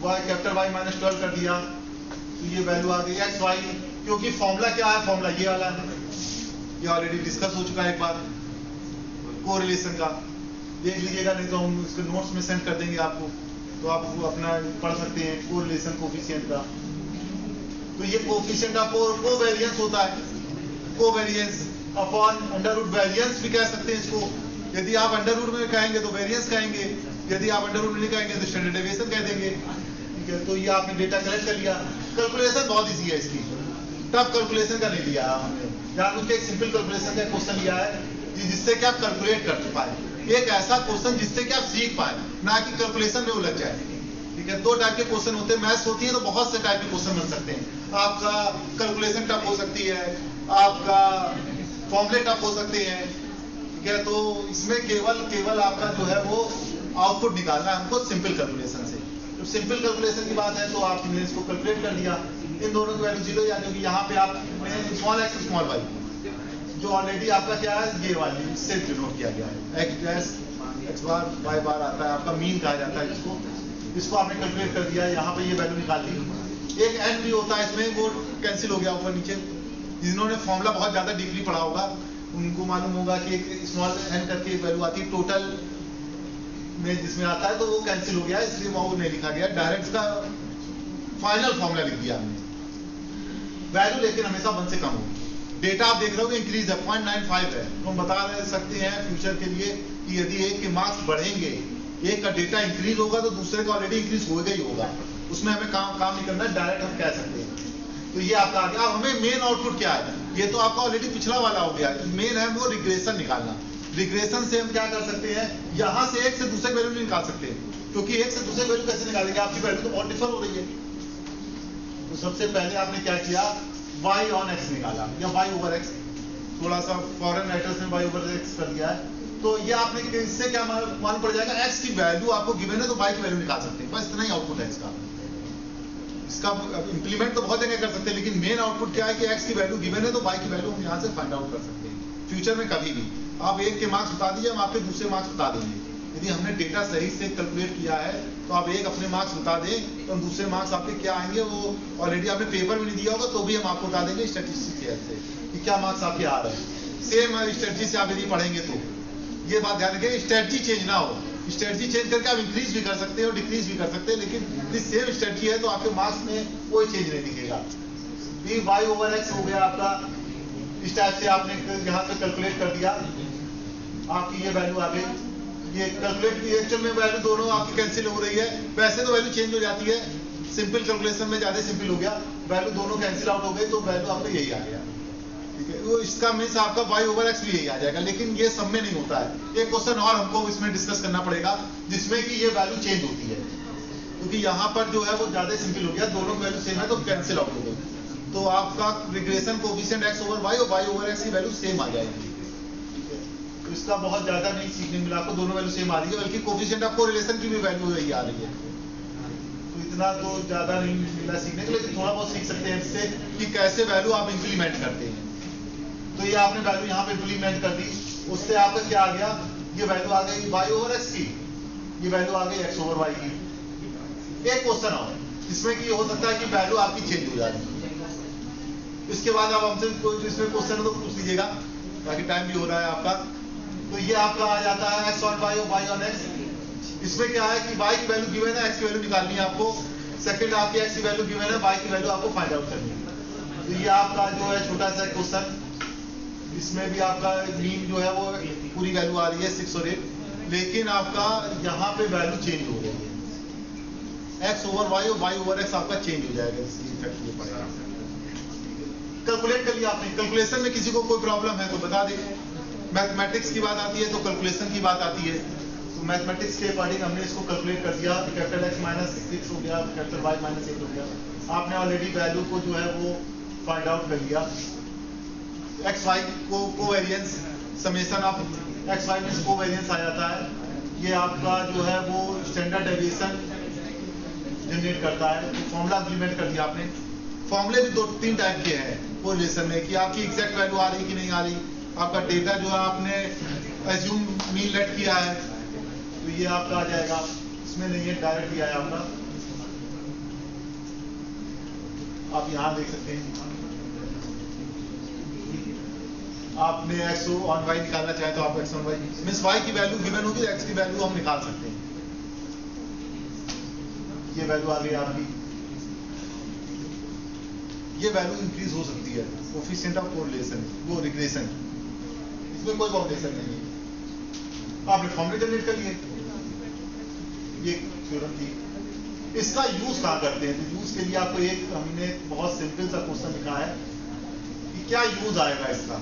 वाई कैपिटल वाई माइनस 12 कर दिया, तो ये वैल्यू आ गई एक्स वाई। क्योंकि फॉर्मूला क्या है, फॉर्मूला ये वाला है, ये ऑलरेडी डिस्कस हो चुका है एक बार कोरिलेशन का, देख लीजिएगा, नहीं तो हम इसके नोट्स में सेंड कर देंगे आपको, तो आप अपना पढ़ सकते हैं कोरिलेशन कोफिशिएंट का। तो ये कोफिशिएंट का कोवेरिएंस होता है, covariance upon under root variance भी कह सकते हैं इसको। यदि आप अंडर रूट में कहेंगे तो वेरिएंस कहेंगे, यदि आप अंडर रूट में नहीं कहेंगे तो स्टैंडर्ड डेविएशन कह देंगे। ठीक है, तो ये आपने डेटा कलेक्ट कर लिया। कैलकुलेशन बहुत इजी है इसकी, टफ कैलकुलेशन का नहीं लिया हमने, जानबूझ के एक सिंपल कैलकुलेशन का क्वेश्चन लिया है जिससे कि आप कैलकुलेट कर पाए, एक ऐसा क्वेश्चन जिससे कि आप सीख पाए, ना कि कैलकुलेशन में उलझ जाए। ठीक है, दो टाइप के क्वेश्चन होते हैं, मैथ्स होती है तो बहुत से टाइप के क्वेश्चन बन सकते हैं। आपका कैलकुलेशन टफ हो सकती है, आपका फॉर्मूले टफ हो सकते हैं। ठीक है, तो इसमें केवल आपका जो है वो आउटपुट निकालना है हमको सिंपल कैलकुलेशन से। तो सिंपल कैलकुलेशन की बात है तो आपने इसको कैलकुलेट कर लिया, इन दोनों की वैल्यू 0 यानी कि यहाँ पे आपने स्मॉल एक्स स्मॉल वाई जो ऑलरेडी आपका क्या है, ये वाली इससे डिनोट किया गया है, एक्स डैश एक्स बार वाई बार आता है, आपका मीन कहा जाता है इसको आपने कैलकुलेट कर दिया, यहाँ पे ये वैल्यू निकाल ली। एक एन भी होता है इसमें, वो कैंसिल हो गया ऊपर नीचे। जिन्होंने फॉर्मूला बहुत ज्यादा डीपली पढ़ा होगा उनको मालूम होगा कि एक स्मॉल एन करके एक वैल्यू आती है टोटल में, जिसमें आता है तो वो कैंसिल हो गया, इसलिए वो नहीं लिखा गया, डायरेक्ट का फाइनल फॉर्मूला लिख दिया हमने। वैल्यू लेकिन हमेशा 1 से कम होगी। डेटा आप देख रहे हो इंक्रीज है, 0.95 है, तो हम बता सकते हैं फ्यूचर के लिए कि यदि एक के मार्क्स बढ़ेंगे, एक का डेटा इंक्रीज होगा तो दूसरे का ऑलरेडी इंक्रीज होगा ही होगा, उसमें हमें काम नहीं करना, डायरेक्ट हम कह सकते हैं। तो ये आपका आ गया। अब हमें मेन आउटपुट क्या है, ये तो आपका ऑलरेडी पिछला वाला हो गया, मेन है वो रिग्रेशन निकालना। रिग्रेशन से हम क्या कर सकते हैं, यहाँ से एक से दूसरे वैल्यू नहीं निकाल सकते, क्योंकि एक से दूसरे वैल्यू कैसे निकालेंगे, आपकी वैल्यू तो बहुत डिफर हो रही है। तो सबसे पहले आपने क्या किया, y ऑन x निकाला या y ओवर x, थोड़ा सा फॉरेन राइटर्स ने y ओवर x कर दिया है। तो ये आपने इससे क्या मालूम पड़ जाएगा, x की वैल्यू आपको गिवन है तो y की वैल्यू निकाल सकते हैं, बस इतना ही आउटपुट है इसका। इंप्लीमेंट तो बहुत जगह कर सकते हैं, लेकिन मेन आउटपुट क्या है कि x की वैल्यू गिवन है तो y की वैल्यू हम यहाँ से फाइंड आउट कर सकते हैं। फ्यूचर में कभी भी आप एक के मार्क्स बता दीजिए, हम आपके दूसरे मार्क्स बता देंगे। यदि हमने डेटा सही से कैलकुलेट किया है तो आप एक अपने मार्क्स बता दें तो हम दूसरे मार्क्स आपके क्या आएंगे, वो ऑलरेडी आपने पेपर में नहीं दिया होगा तो भी हम आपको बता देंगे स्टैटिस्टिक्स के से कि क्या मार्क्स आपके आ रहे हैं। सेम स्ट्रेटजी से आप यदि पढ़ेंगे तो ये बात ध्यान रखें, स्ट्रेटजी चेंज ना हो, स्ट्रेटजी चेंज करके आप इंक्रीज भी कर सकते हैं और डिक्रीज भी कर सकते हैं, लेकिन यदि सेम स्ट्रेटजी है तो आपके मार्क्स में कोई चेंज नहीं दिखेगा। y ओवर x हो गया आपका, इस टाइप से आपने यहाँ पे कैलकुलेट कर दिया, आपकी ये वैल्यू आ गई। ये कैलकुलेट की एक्चुअल में वैल्यू दोनों आपकी कैंसिल हो रही है, वैसे तो वैल्यू चेंज हो जाती है, सिंपल कैलकुलेशन में ज्यादा सिंपल हो गया, वैल्यू दोनों कैंसिल आउट हो गई तो वैल्यू आपको यही आ गया। ठीक है, वो इसका मीन्स आपका y ओवर x भी यही आ जाएगा, लेकिन ये सब में नहीं होता है। एक क्वेश्चन और हमको इसमें डिस्कस करना पड़ेगा जिसमें कि ये वैल्यू चेंज होती है, क्योंकि यहाँ पर जो है वो ज्यादा सिंपल हो गया, दोनों वैल्यू सेम है तो कैंसिल आउट हो गई, तो आपका regression coefficient x over y और y ओवर x की वैल्यू सेम आ जाएगी। तो इसका बहुत ज्यादा नहीं सीखने मिला आपको, दोनों वैल्यू सेम आ रही है, बल्कि कोएफिशिएंट ऑफ कोरिलेशन की भी वैल्यू यही आ रही है। तो इतना तो ज्यादा नहीं मिला सीखने के, लेकिन थोड़ा बहुत सीख सकते हैं इससे कि कैसे वैल्यू आप इंप्लीमेंट करते हैं। तो ये आपने वैल्यू यहाँ पे इंप्लीमेंट कर दी, उससे आपका क्या आ गया, ये वैल्यू आ गई y ओवर x की, ये वैल्यू आ गई x ओवर y की। एक क्वेश्चन और जिसमें कि हो सकता है कि वैल्यू आपकी चेंज हो जाती है, इसके बाद आप हमसे कोई इसमें क्वेश्चन तो पूछ लीजिएगा ताकि टाइम भी हो रहा है आपका। तो ये आपका आ जाता है x ऑन y और y ऑन x। इसमें क्या है कि y की वैल्यू गिवन है, x की वैल्यू निकालनी है आपको, सेकंड आपकी x की वैल्यू गिवन है, y की वैल्यू आपको फाइंड आउट करनी है। तो ये आपका जो है छोटा सा क्वेश्चन इसमें भी आपका मीन जो है वो पूरी वैल्यू आ रही है 6 और 8, लेकिन आपका यहाँ पे वैल्यू चेंज हो रही है, x ओवर y और y ओवर x आपका चेंज हो जाएगा, इसलिए इफेक्ट ये पड़ेगा। कैलकुलेट कर लिया आपने, कैलकुलेशन में किसी को कोई प्रॉब्लम है तो बता दे। मैथमेटिक्स की बात आती है तो कैलकुलेशन की बात आती है, तो मैथमेटिक्स के अकॉर्डिंग हमने इसको कैलकुलेट कर दिया, कैपिटल x माइनस 6 हो गया, कैपिटल y माइनस 8 हो गया। आपने ऑलरेडी वैल्यू को जो है वो फाइंड आउट कर लिया। एक्स वाई को covariance summation of X Y में कोवेरियंस आ जाता है, ये आपका जो है वो स्टैंडर्ड डेविएशन जनरेट करता है। तो फॉर्मूला इंप्लीमेंट कर दिया आपने। फॉर्मूले भी 2-3 टाइप के हैं कोरिलेशन में, कि आपकी एग्जैक्ट वैल्यू आ रही कि नहीं आ रही, आपका डेटा जो है आपने एज्यूम मीन लेट किया है तो ये आपका आ जाएगा, इसमें नहीं है, डायरेक्ट ही आया आपका। आप यहाँ देख सकते हैं, आपने x ऑन y निकालना चाहे तो आप x on y means y की वैल्यू गिवन होगी, x की वैल्यू हम निकाल सकते हैं। ये वैल्यू आ गई आपकी, ये वैल्यू इंक्रीज हो सकती है, कोफिशिएंट ऑफ कोरिलेशन वो रिग्रेशन, इसमें कोई बाउंडेशन नहीं है। आपने फॉर्मूले जनरेट कर लिए, ये थ्योरम थी। इसका यूज कहाँ करते हैं, तो यूज के लिए आपको एक हमने बहुत सिंपल सा क्वेश्चन लिखा है कि क्या यूज आएगा इसका।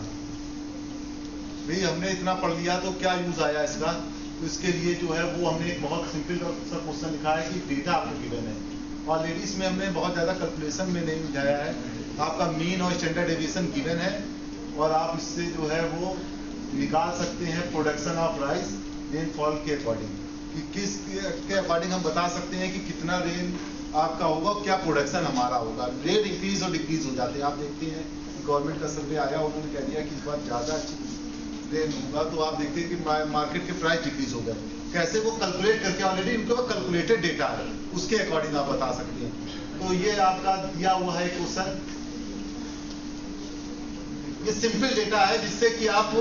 भाई हमने इतना पढ़ लिया तो क्या यूज आया इसका, तो इसके लिए जो है वो हमने एक बहुत सिंपल सा क्वेश्चन लिखा है कि डेटा आपको गिवन है, ऑलरेडी इसमें हमने बहुत ज़्यादा कैलकुलेशन में नहीं उलझाया है। आपका मीन और स्टैंडर्ड डेविएशन गिवन है और आप इससे जो है वो निकाल सकते हैं प्रोडक्शन ऑफ राइस रेनफॉल के अकॉर्डिंग, कि किस के अकॉर्डिंग हम बता सकते हैं कि कितना रेन आपका होगा, क्या प्रोडक्शन हमारा होगा। रेट इंक्रीज और डिक्रीज हो जाते हैं। आप देखते हैं गवर्नमेंट का सर्वे आया, उन्होंने कह दिया कि इस बार ज़्यादा रेन होगा, तो आप देखते हैं कि मार्केट के प्राइस डिक्रीज हो गए। कैसे वो कैलकुलेट करके, ऑलरेडी इनके पास कैलकुलेटेड डेटा है, उसके अकॉर्डिंग आप बता सकते हैं। तो ये आपका दिया हुआ है क्वेश्चन, ये सिंपल डेटा है जिससे कि आप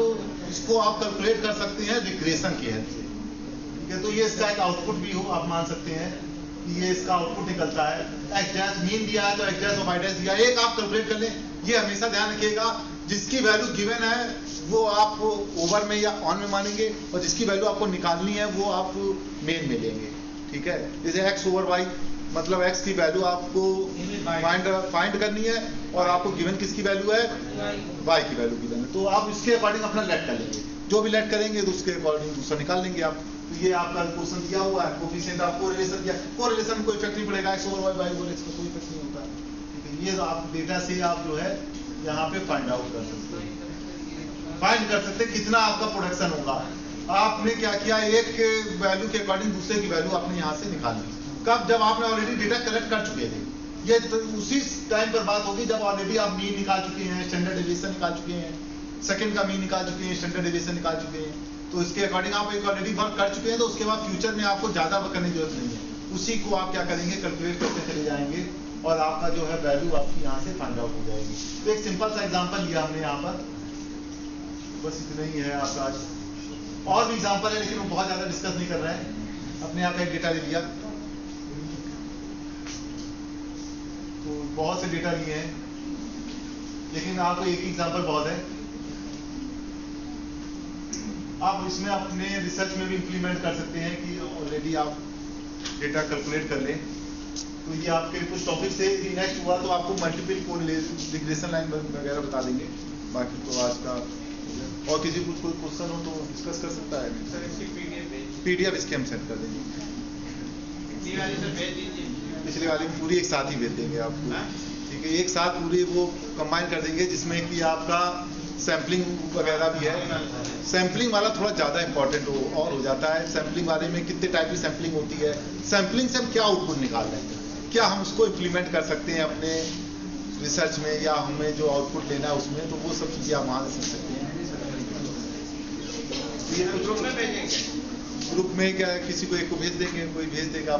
इसको आप कैलकुलेट कर सकते हैं रिग्रेशन की हेल्प से, ठीक है। तो ये इसका एक आउटपुट भी हो, आप मान सकते हैं कि ये इसका आउटपुट निकलता है। एक्स डैश मीन दिया है तो एक्स डैश और वाई डैश दिया, एक आप कैलकुलेट कर लें। ये हमेशा ध्यान रखिएगा, जिसकी वैल्यू गिवन है वो आप ओवर में या ऑन में मानेंगे, और जिसकी वैल्यू आपको निकालनी है वो आप मेन में लेंगे, ठीक है। जैसे एक्स ओवर वाई, मतलब एक्स की वैल्यू आपको फाइंड करनी है और आपको गिवन किसकी वैल्यू है, वाई की वैल्यू गिवन है, तो आप इसके अकॉर्डिंग अपना लेट कर लेंगे। जो भी लेट करेंगे तो उसके अकॉर्डिंग दूसरा निकाल लेंगे आप। तो ये आपका क्वेश्चन दिया हुआ है, कोफिशिएंट ऑफ कोरिलेशन दिया, कोरिलेशन में कोई इफेक्ट नहीं पड़ेगा, X over Y, Y over X का कोई इफेक्ट नहीं होता, ठीक है। ये आप डेटा से आप जो है यहाँ पे फाइंड आउट कर सकते हैं, फाइंड कर सकते हैं कितना आपका प्रोडक्शन होगा। आपने क्या किया, एक वैल्यू के अकॉर्डिंग दूसरे की वैल्यू आपने यहाँ से निकाल ली। कब, जब आपने ऑलरेडी डेटा कलेक्ट कर चुके थे। ये तो उसी टाइम पर बात होगी जब ऑलरेडी आप मीन निकाल चुके हैं, स्टैंडर्ड डेविएशन निकाल चुके हैं, सेकंड का मीन निकाल चुके हैं, स्टैंडर्ड डेविएशन निकाल चुके हैं। तो इसके अकॉर्डिंग आप एक ऑलरेडी वर्क कर चुके हैं, तो उसके बाद फ्यूचर में आपको ज्यादा वर्क करने की जरूरत नहीं है। उसी को आप क्या करेंगे, कैलकुलेट करते चले जाएंगे और आपका जो है वैल्यू आपकी यहाँ से फाइंड आउट हो जाएगी। तो एक सिंपल सा एग्जाम्पल लिया हमने यहाँ पर, बस इतना ही है आपका आज। और भी एग्जाम्पल है लेकिन वो बहुत ज्यादा डिस्कस नहीं कर रहे हैं, अपने यहाँ का एक डेटा ले लिया, तो बहुत से डेटा लिए हैं लेकिन आपको एक ही एग्जाम्पल बहुत है। आप इसमें अपने रिसर्च में भी इंप्लीमेंट कर सकते हैं कि ऑलरेडी आप डेटा कैलकुलेट कर लें। तो ये आपके कुछ टॉपिक से नेक्स्ट हुआ तो आपको मल्टीपल रिग्रेशन लाइन वगैरह बता देंगे। बाकी तो आज का, और किसी को कोई क्वेश्चन हो तो डिस्कस कर सकता है। सर इसकी पीडीएफ इसके हम सेंड कर देंगे, पिछले वाली पूरी एक साथ ही भेज देंगे आपको, ठीक है। एक साथ पूरी वो कंबाइन कर देंगे जिसमें कि आपका सैम्पलिंग वगैरह भी है। सैम्पलिंग वाला थोड़ा ज़्यादा इंपॉर्टेंट हो जाता है। सैम्पलिंग वाले में कितने टाइप की सैम्पलिंग होती है, सैम्पलिंग से हम क्या आउटपुट निकाल रहे हैं, क्या हम उसको इम्प्लीमेंट कर सकते हैं अपने रिसर्च में, या हमें जो आउटपुट लेना है उसमें, तो वो सब चीज़ें आप वहाँ से सीख सकते हैं। ग्रुप में भेजेंगे, ग्रुप में क्या किसी को एक को भेज देंगे, कोई भेज देगा।